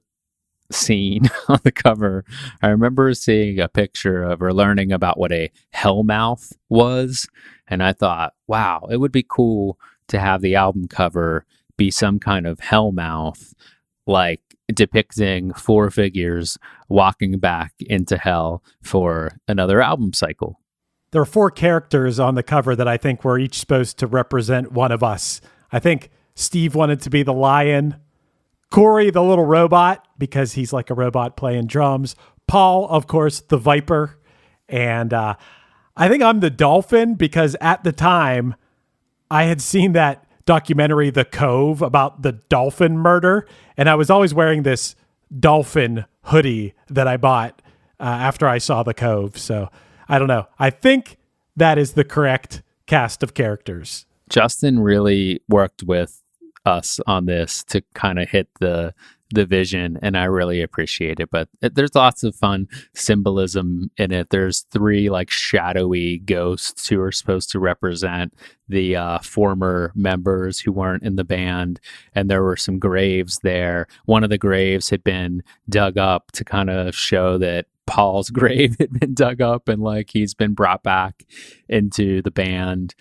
scene on the cover. I remember seeing a picture of or learning about what a hellmouth was, and I thought, wow, it would be cool to have the album cover be some kind of hellmouth, like depicting four figures walking back into hell for another album cycle. There are four characters on the cover that I think were each supposed to represent one of us. I think Steve wanted to be the lion, Cory, the little robot, because he's like a robot playing drums. Paul, of course, the viper. And I think I'm the dolphin because at the time I had seen that documentary, The Cove, about the dolphin murder. And I was always wearing this dolphin hoodie that I bought after I saw The Cove. So I don't know. I think that is the correct cast of characters. Justin really worked with us on this to kind of hit the vision, and I really appreciate it. But there's lots of fun symbolism in it. There's three like shadowy ghosts who are supposed to represent the former members who weren't in the band, and there were some graves there. One of the graves had been dug up to kind of show that Paul's grave had been dug up and like he's been brought back into the band.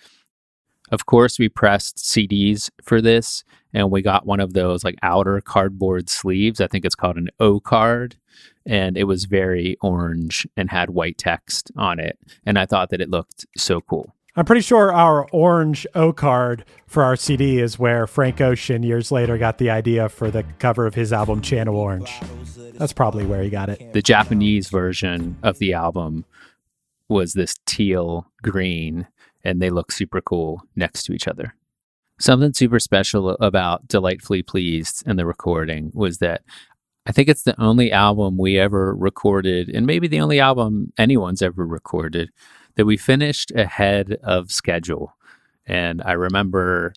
Of course, we pressed CDs for this, and we got one of those like outer cardboard sleeves. I think it's called an O card, and it was very orange and had white text on it. And I thought that it looked so cool. I'm pretty sure our orange O card for our CD is where Frank Ocean years later got the idea for the cover of his album Channel Orange. That's probably where he got it. The Japanese version of the album was this teal green, and they look super cool next to each other. Something super special about Delightfully Pleased and the recording was that I think it's the only album we ever recorded, and maybe the only album anyone's ever recorded, that we finished ahead of schedule. And I remember,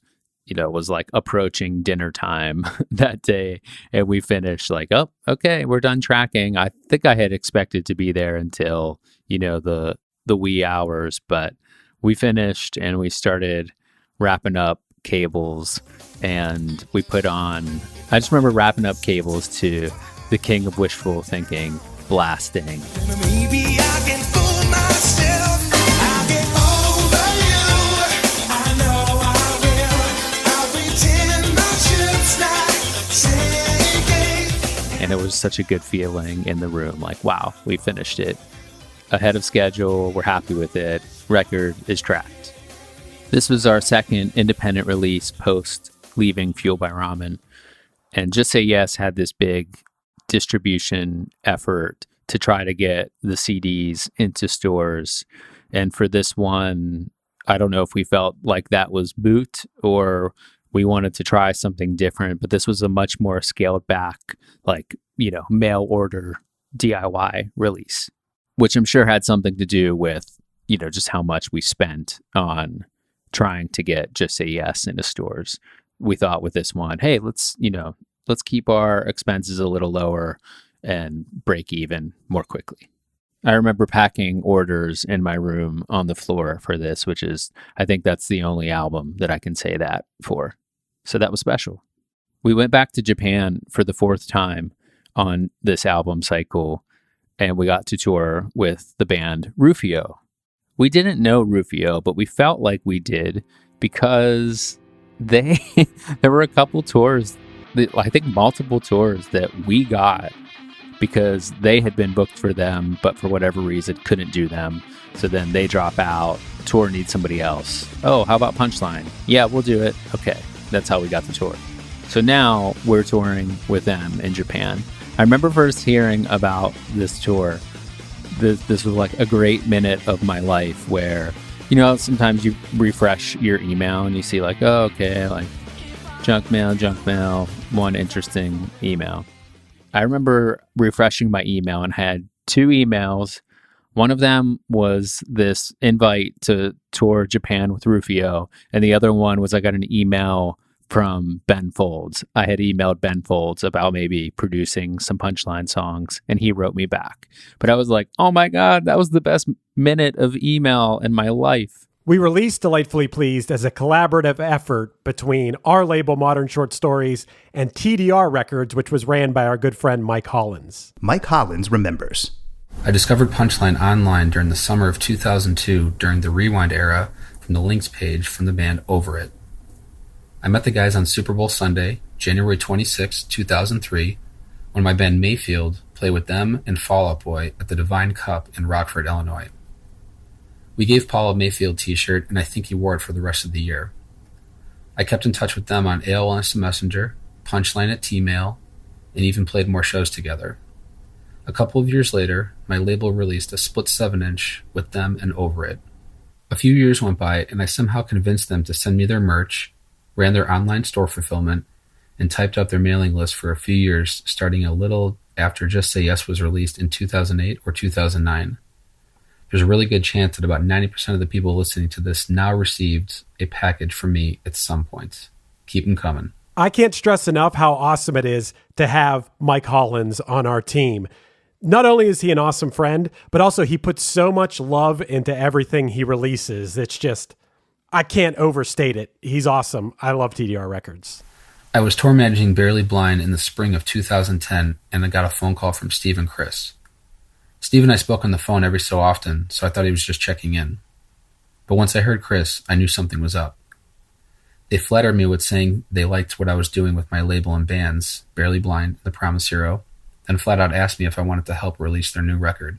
it was like approaching dinner time that day, and we finished like, oh, okay, we're done tracking. I think I had expected to be there until, the wee hours, but we finished and we started wrapping up cables, and we put on, I just remember wrapping up cables to The King of Wishful Thinking blasting. Maybe I can fool myself. I'll get over you. I know I will. I'll pretend my ship's not sinking. And it was such a good feeling in the room. Like, wow, we finished it ahead of schedule. We're happy with it. Record is tracked. This was our second independent release post leaving Fuel by Ramen. And Just Say Yes had this big distribution effort to try to get the CDs into stores. And for this one, I don't know if we felt like that was boot or we wanted to try something different, but this was a much more scaled back, like, mail order DIY release, which I'm sure had something to do with, just how much we spent on trying to get Just Say Yes into stores. We thought with this one, hey, let's keep our expenses a little lower and break even more quickly. I remember packing orders in my room on the floor for this, which is, I think that's the only album that I can say that for. So that was special. We went back to Japan for the fourth time on this album cycle, and we got to tour with the band Rufio. We didn't know Rufio, but we felt like we did because there were a couple tours, I think multiple tours that we got because they had been booked for them, but for whatever reason couldn't do them. So then they drop out, tour needs somebody else. Oh, how about Punchline? Yeah, we'll do it. Okay, that's how we got the tour. So now we're touring with them in Japan. I remember first hearing about this tour. This was like a great minute of my life where, sometimes you refresh your email and you see like, oh, okay, like junk mail, one interesting email. I remember refreshing my email and had two emails. One of them was this invite to tour Japan with Rufio, and the other one was I got an email from Ben Folds. I had emailed Ben Folds about maybe producing some Punchline songs, and he wrote me back. But I was like, oh my God, that was the best minute of email in my life. We released Delightfully Pleased as a collaborative effort between our label Modern Short Stories and TDR Records, which was ran by our good friend Mike Hollins. Mike Hollins remembers. I discovered Punchline online during the summer of 2002 during the Rewind era from the links page from the band Over It. I met the guys on Super Bowl Sunday, January 26, 2003, when my band Mayfield played with them and Fall Out Boy at the Divine Cup in Rockford, Illinois. We gave Paul a Mayfield t-shirt, and I think he wore it for the rest of the year. I kept in touch with them on AOL Instant Messenger, Punchline at T-Mail, and even played more shows together. A couple of years later, my label released a split 7-inch with them and Over It. A few years went by, and I somehow convinced them to send me their merch, ran their online store fulfillment, and typed up their mailing list for a few years, starting a little after Just Say Yes was released in 2008 or 2009. There's a really good chance that about 90% of the people listening to this now received a package from me at some point. Keep them coming. I can't stress enough how awesome it is to have Mike Hollins on our team. Not only is he an awesome friend, but also he puts so much love into everything he releases. It's just, I can't overstate it. He's awesome. I love TDR Records. I was tour managing Barely Blind in the spring of 2010, and I got a phone call from Steve and Chris. Steve and I spoke on the phone every so often, so I thought he was just checking in. But once I heard Chris, I knew something was up. They flattered me with saying they liked what I was doing with my label and bands, Barely Blind, The Promise Hero, then flat out asked me if I wanted to help release their new record.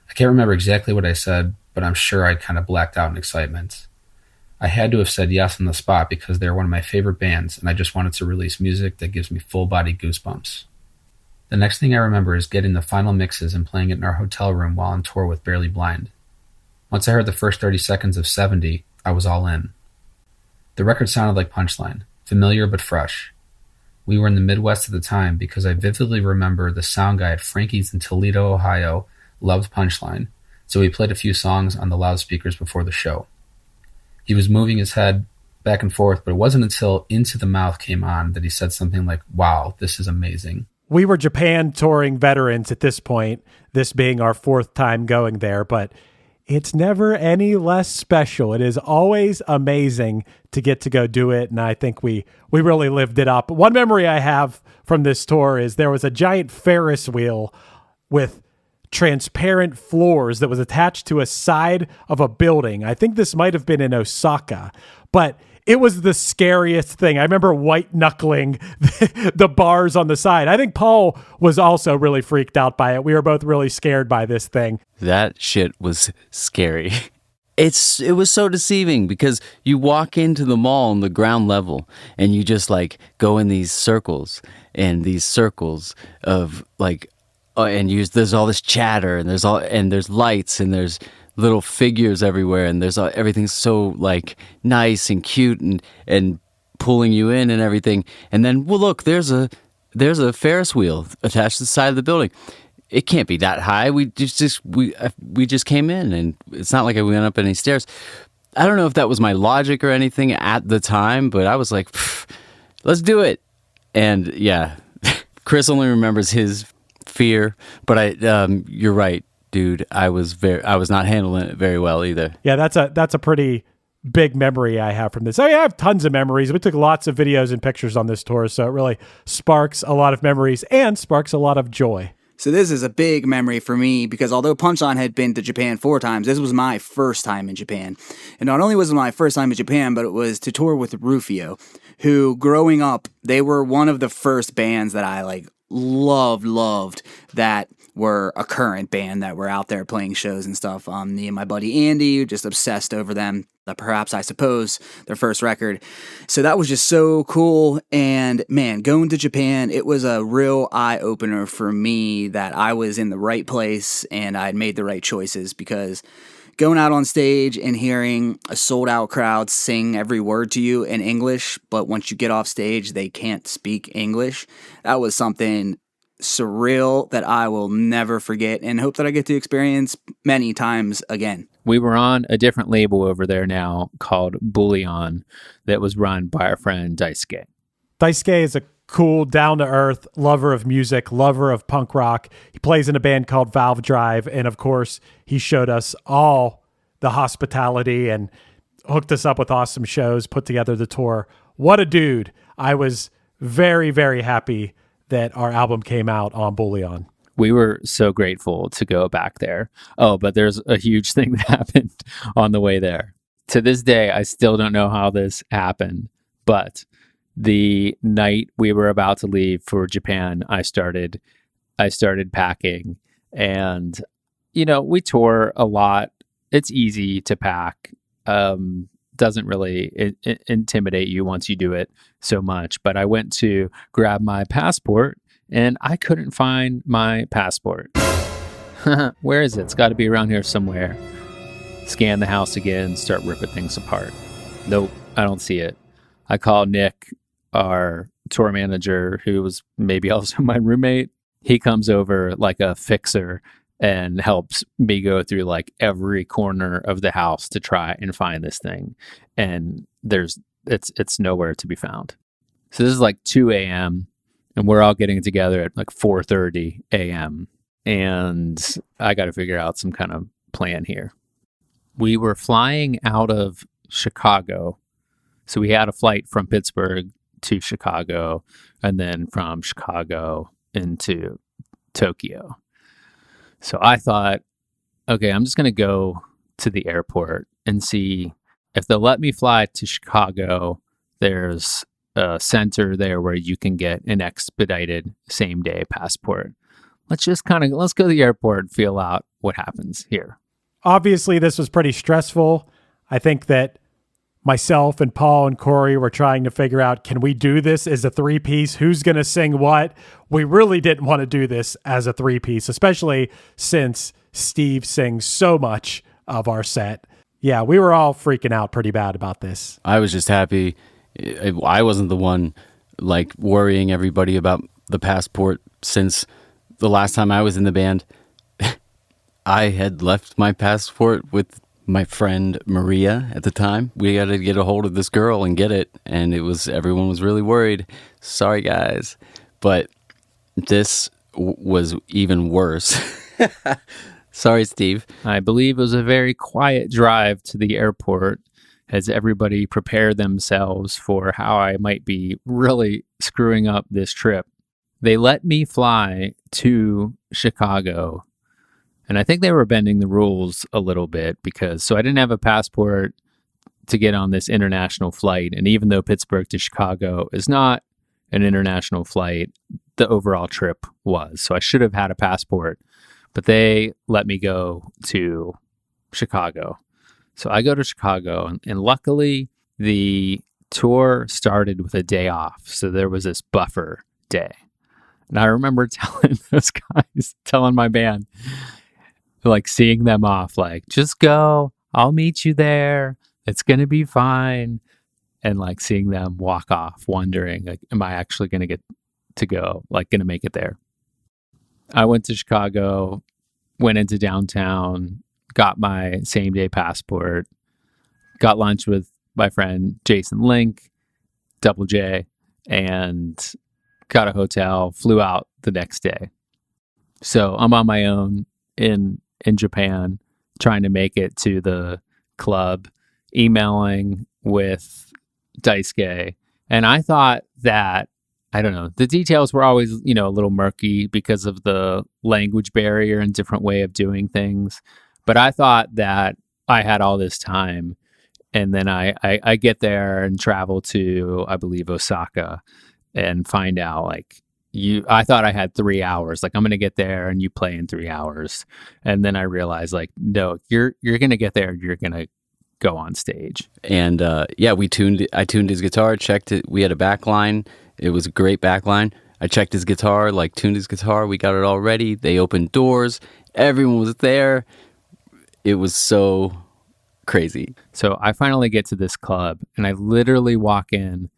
I can't remember exactly what I said, but I'm sure I kind of blacked out in excitement. I had to have said yes on the spot because they're one of my favorite bands, and I just wanted to release music that gives me full-body goosebumps. The next thing I remember is getting the final mixes and playing it in our hotel room while on tour with Barely Blind. Once I heard the first 30 seconds of 70, I was all in. The record sounded like Punchline, familiar but fresh. We were in the Midwest at the time because I vividly remember the sound guy at Frankie's in Toledo, Ohio, loved Punchline, so we played a few songs on the loudspeakers before the show. He was moving his head back and forth, but it wasn't until Into the Mouth came on that he said something like, "Wow, this is amazing." We were Japan touring veterans at this point, this being our 4th time going there, but it's never any less special. It is always amazing to get to go do it, and I think we really lived it up. One memory I have from this tour is there was a giant Ferris wheel with transparent floors that was attached to a side of a building. I think this might have been in Osaka, but it was the scariest thing. I remember white knuckling the bars on the side. I think Paul was also really freaked out by it. We were both really scared by this thing. That shit was scary. It was so deceiving because you walk into the mall on the ground level and you just like go in these circles of like, and there's all this chatter and there's lights and there's little figures everywhere and there's everything's so like nice and cute and pulling you in and everything. And then, well, look, there's a Ferris wheel attached to the side of the building. It can't be that high. We just came in and it's not like we went up any stairs. I don't know if that was my logic or anything at the time, but I was like, let's do it. And yeah, Chris only remembers his fear, but you're right, dude. I was not handling it very well either. Yeah, that's a pretty big memory I have from this. I have tons of memories. We took lots of videos and pictures on this tour, so it really sparks a lot of memories and sparks a lot of joy. So this is a big memory for me because although Punchline had been to Japan 4 times, this was my first time in Japan. And not only was it my first time in Japan, but it was to tour with Rufio, who growing up, they were one of the first bands that I like loved that were a current band that were out there playing shows and stuff. Me and my buddy Andy just obsessed over them. Perhaps, I suppose, their first record. So that was just so cool. And man, going to Japan, it was a real eye-opener for me that I was in the right place and I'd made the right choices, because going out on stage and hearing a sold-out crowd sing every word to you in English, but once you get off stage, they can't speak English, that was something surreal that I will never forget and hope that I get to experience many times again. We were on a different label over there now called Bullion that was run by our friend Daisuke. Daisuke is a cool, down-to-earth lover of music, lover of punk rock. He plays in a band called Valve Drive, and of course, he showed us all the hospitality and hooked us up with awesome shows, put together the tour. What a dude. I was very, very happy that our album came out on Bullion. We were so grateful to go back there. Oh, but there's a huge thing that happened on the way there. To this day, I still don't know how this happened, but the night we were about to leave for Japan, I started packing, and we tour a lot. It's easy to pack. Doesn't really intimidate you once you do it so much. But I went to grab my passport and I couldn't find my passport. Where is it? It's got to be around here somewhere. Scan the house again, start ripping things apart. Nope, I don't see it. I called Nick, our tour manager, who was maybe also my roommate. He comes over like a fixer and helps me go through like every corner of the house to try and find this thing. And it's nowhere to be found. So this is like 2 a.m. and we're all getting together at like 4:30 a.m. And I got to figure out some kind of plan here. We were flying out of Chicago. So we had a flight from Pittsburgh to Chicago and then from Chicago into Tokyo. So I thought, okay, I'm just going to go to the airport and see if they'll let me fly to Chicago. There's a center there where you can get an expedited same day passport. Let's go to the airport and feel out what happens here. Obviously, this was pretty stressful. I think that myself and Paul and Cory were trying to figure out, can we do this as a three-piece? Who's going to sing what? We really didn't want to do this as a three-piece, especially since Steve sings so much of our set. Yeah, we were all freaking out pretty bad about this. I was just happy I wasn't the one like worrying everybody about the passport, since the last time I was in the band, I had left my passport with my friend Maria at the time. We got to get a hold of this girl and get it. And everyone was really worried. Sorry, guys. But this was even worse. Sorry, Steve. I believe it was a very quiet drive to the airport as everybody prepared themselves for how I might be really screwing up this trip. They let me fly to Chicago. And I think they were bending the rules a little bit so I didn't have a passport to get on this international flight. And even though Pittsburgh to Chicago is not an international flight, the overall trip was. So I should have had a passport, but they let me go to Chicago. So I go to Chicago, and luckily the tour started with a day off. So there was this buffer day. And I remember telling my band, like seeing them off, like, just go, I'll meet you there, it's gonna be fine. And like seeing them walk off, wondering, like, am I actually gonna get to go, like gonna make it there? I went to Chicago, went into downtown, got my same day passport, got lunch with my friend Jason Link, Double J, and got a hotel, flew out the next day. So I'm on my own in Japan, trying to make it to the club, emailing with Daisuke. And I thought that, I don't know, the details were always, a little murky because of the language barrier and different way of doing things. But I thought that I had all this time. And then I get there and travel to, I believe, Osaka, and find out, like, I thought I had 3 hours. Like, I'm going to get there and you play in 3 hours. And then I realized, like, no, you're going to get there and you're going to go on stage. And I tuned his guitar, checked it. We had a back line. It was a great back line. I checked his guitar, like tuned his guitar. We got it all ready. They opened doors. Everyone was there. It was so crazy. So I finally get to this club and I literally walk in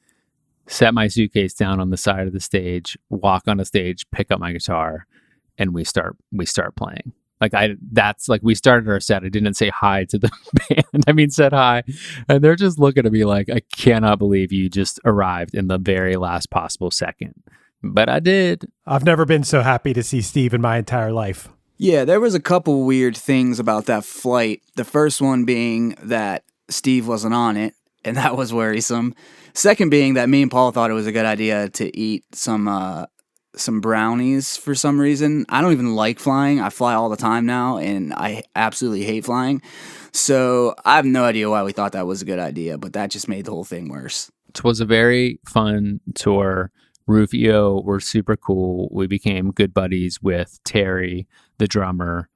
set my suitcase down on the side of the stage, walk on a stage, pick up my guitar, and we start playing. That's like, we started our set. I didn't say hi to the band. I mean, said hi. And they're just looking at me like, I cannot believe you just arrived in the very last possible second. But I did. I've never been so happy to see Steve in my entire life. Yeah, there was a couple weird things about that flight. The first one being that Steve wasn't on it, and that was worrisome. Second being that me and Paul thought it was a good idea to eat some brownies for some reason. I don't even like flying. I fly all the time now, and I absolutely hate flying. So I have no idea why we thought that was a good idea, but that just made the whole thing worse. It was a very fun tour. Rufio were super cool. We became good buddies with Terry, the drummer,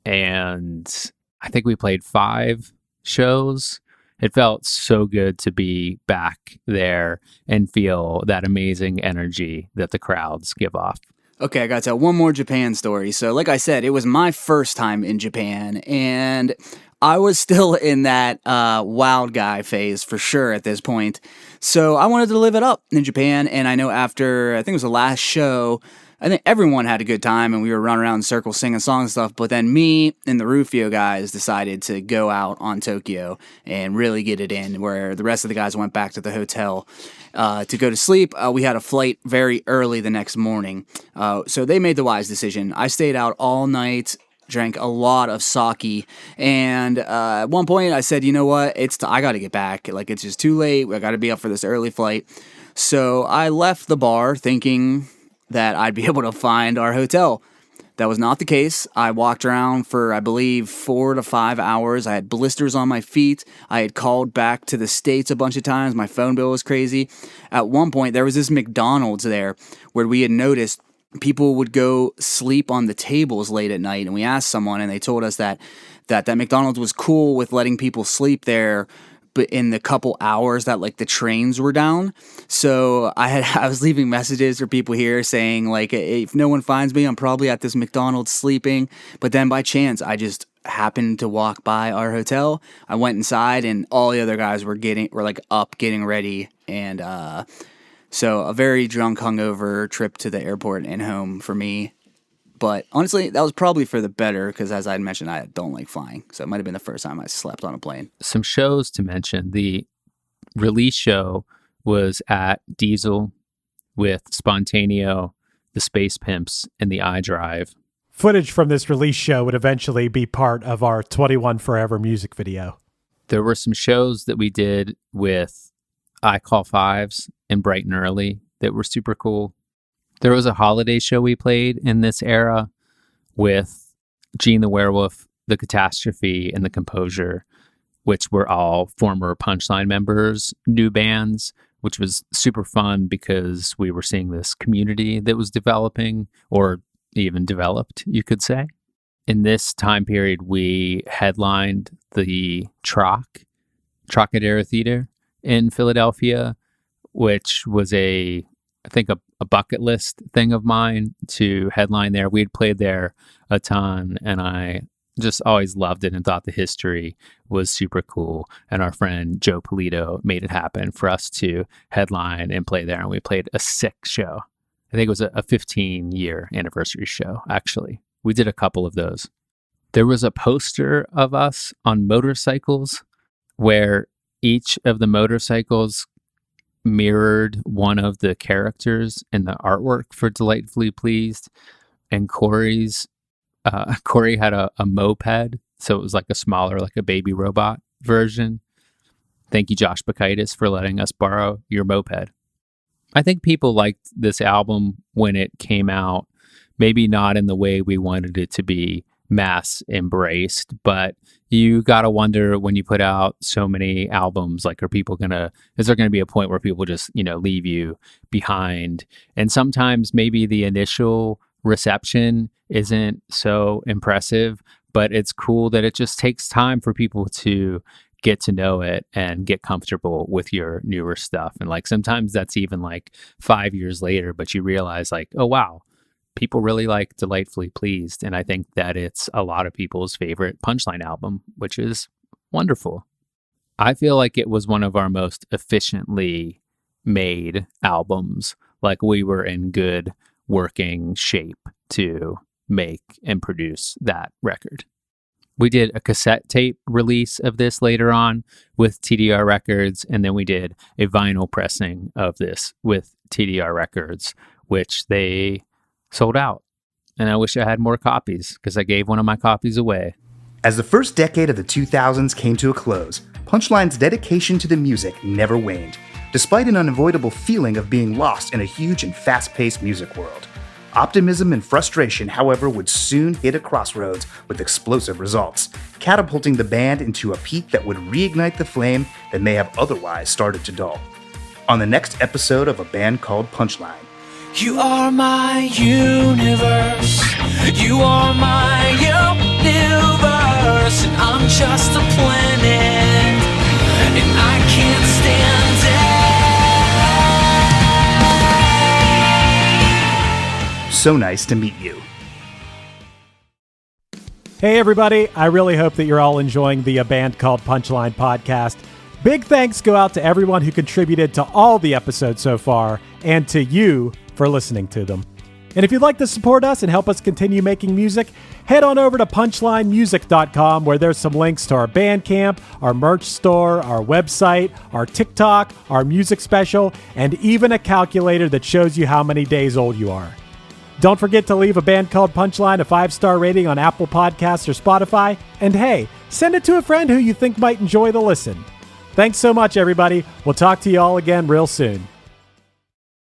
and I think we played 5 shows. It felt so good to be back there and feel that amazing energy that the crowds give off. Okay, I got to tell one more Japan story. So like I said, it was my first time in Japan, and I was still in that wild guy phase for sure at this point. So I wanted to live it up in Japan, and I know after, I think it was the last show, I think everyone had a good time, and we were running around in circles singing songs and stuff, but then me and the Rufio guys decided to go out on Tokyo and really get it in, where the rest of the guys went back to the hotel to go to sleep. We had a flight very early the next morning, so they made the wise decision. I stayed out all night, drank a lot of sake, and at one point I said, you know what, I got to get back. Like, it's just too late. I got to be up for this early flight. So I left the bar thinking that I'd be able to find our hotel. That was not the case. I walked around for, I believe, 4 to 5 hours. I had blisters on my feet. I had called back to the States a bunch of times. My phone bill was crazy. At one point, there was this McDonald's there where we had noticed people would go sleep on the tables late at night, and we asked someone, and they told us that McDonald's was cool with letting people sleep there, but in the couple hours that like the trains were down. So I was leaving messages for people here saying like, if no one finds me, I'm probably at this McDonald's sleeping. But then by chance, I just happened to walk by our hotel. I went inside, and all the other guys were like up getting ready, and so a very drunk, hungover trip to the airport and home for me. But honestly, that was probably for the better, because as I had mentioned, I don't like flying. So it might have been the first time I slept on a plane. Some shows to mention. The release show was at Diesel with Spontaneo, the Space Pimps, and the iDrive. Footage from this release show would eventually be part of our 21 Forever music video. There were some shows that we did with I Call Fives and Bright and Early that were super cool. There was a holiday show we played in this era with Gene the Werewolf, The Catastrophe, and The Composure, which were all former Punchline members, new bands, which was super fun because we were seeing this community that was developing, or even developed, you could say. In this time period, we headlined the Trocadero Theater in Philadelphia, which was I think a bucket list thing of mine to headline there. We'd played there a ton, and I just always loved it and thought the history was super cool. And our friend Joe Polito made it happen for us to headline and play there. And we played a sick show. I think it was a 15-year anniversary show, actually. We did a couple of those. There was a poster of us on motorcycles where each of the motorcycles mirrored one of the characters in the artwork for Delightfully Pleased. And Cory had a moped, so it was like a smaller, like a baby robot version. Thank you, Josh Bakaitis, for letting us borrow your moped. I think people liked this album when it came out, maybe not in the way we wanted it to be mass embraced, but you gotta wonder when you put out so many albums, like, is there gonna be a point where people just, leave you behind? And sometimes maybe the initial reception isn't so impressive, but it's cool that it just takes time for people to get to know it and get comfortable with your newer stuff. And like sometimes that's even like 5 years later, but you realize like, oh wow, people really like Delightfully Pleased. And I think that it's a lot of people's favorite Punchline album, which is wonderful. I feel like it was one of our most efficiently made albums. Like we were in good working shape to make and produce that record. We did a cassette tape release of this later on with TDR Records, and then we did a vinyl pressing of this with TDR Records, which they sold out. And I wish I had more copies because I gave one of my copies away. As the first decade of the 2000s came to a close, Punchline's dedication to the music never waned, despite an unavoidable feeling of being lost in a huge and fast-paced music world. Optimism and frustration, however, would soon hit a crossroads with explosive results, catapulting the band into a peak that would reignite the flame that may have otherwise started to dull. On the next episode of A Band Called Punchline. You are my universe. You are my universe. And I'm just a planet. And I can't stand it. So nice to meet you. Hey everybody, I really hope that you're all enjoying the A Band Called Punchline podcast. Big thanks go out to everyone who contributed to all the episodes so far, and to you for listening to them. And if you'd like to support us and help us continue making music, head on over to punchlinemusic.com, where there's some links to our Bandcamp, our merch store, our website, our TikTok, our music special, and even a calculator that shows you how many days old you are. Don't forget to leave A Band Called Punchline a 5-star rating on Apple Podcasts or Spotify. And hey, send it to a friend who you think might enjoy the listen. Thanks so much, everybody. We'll talk to you all again real soon.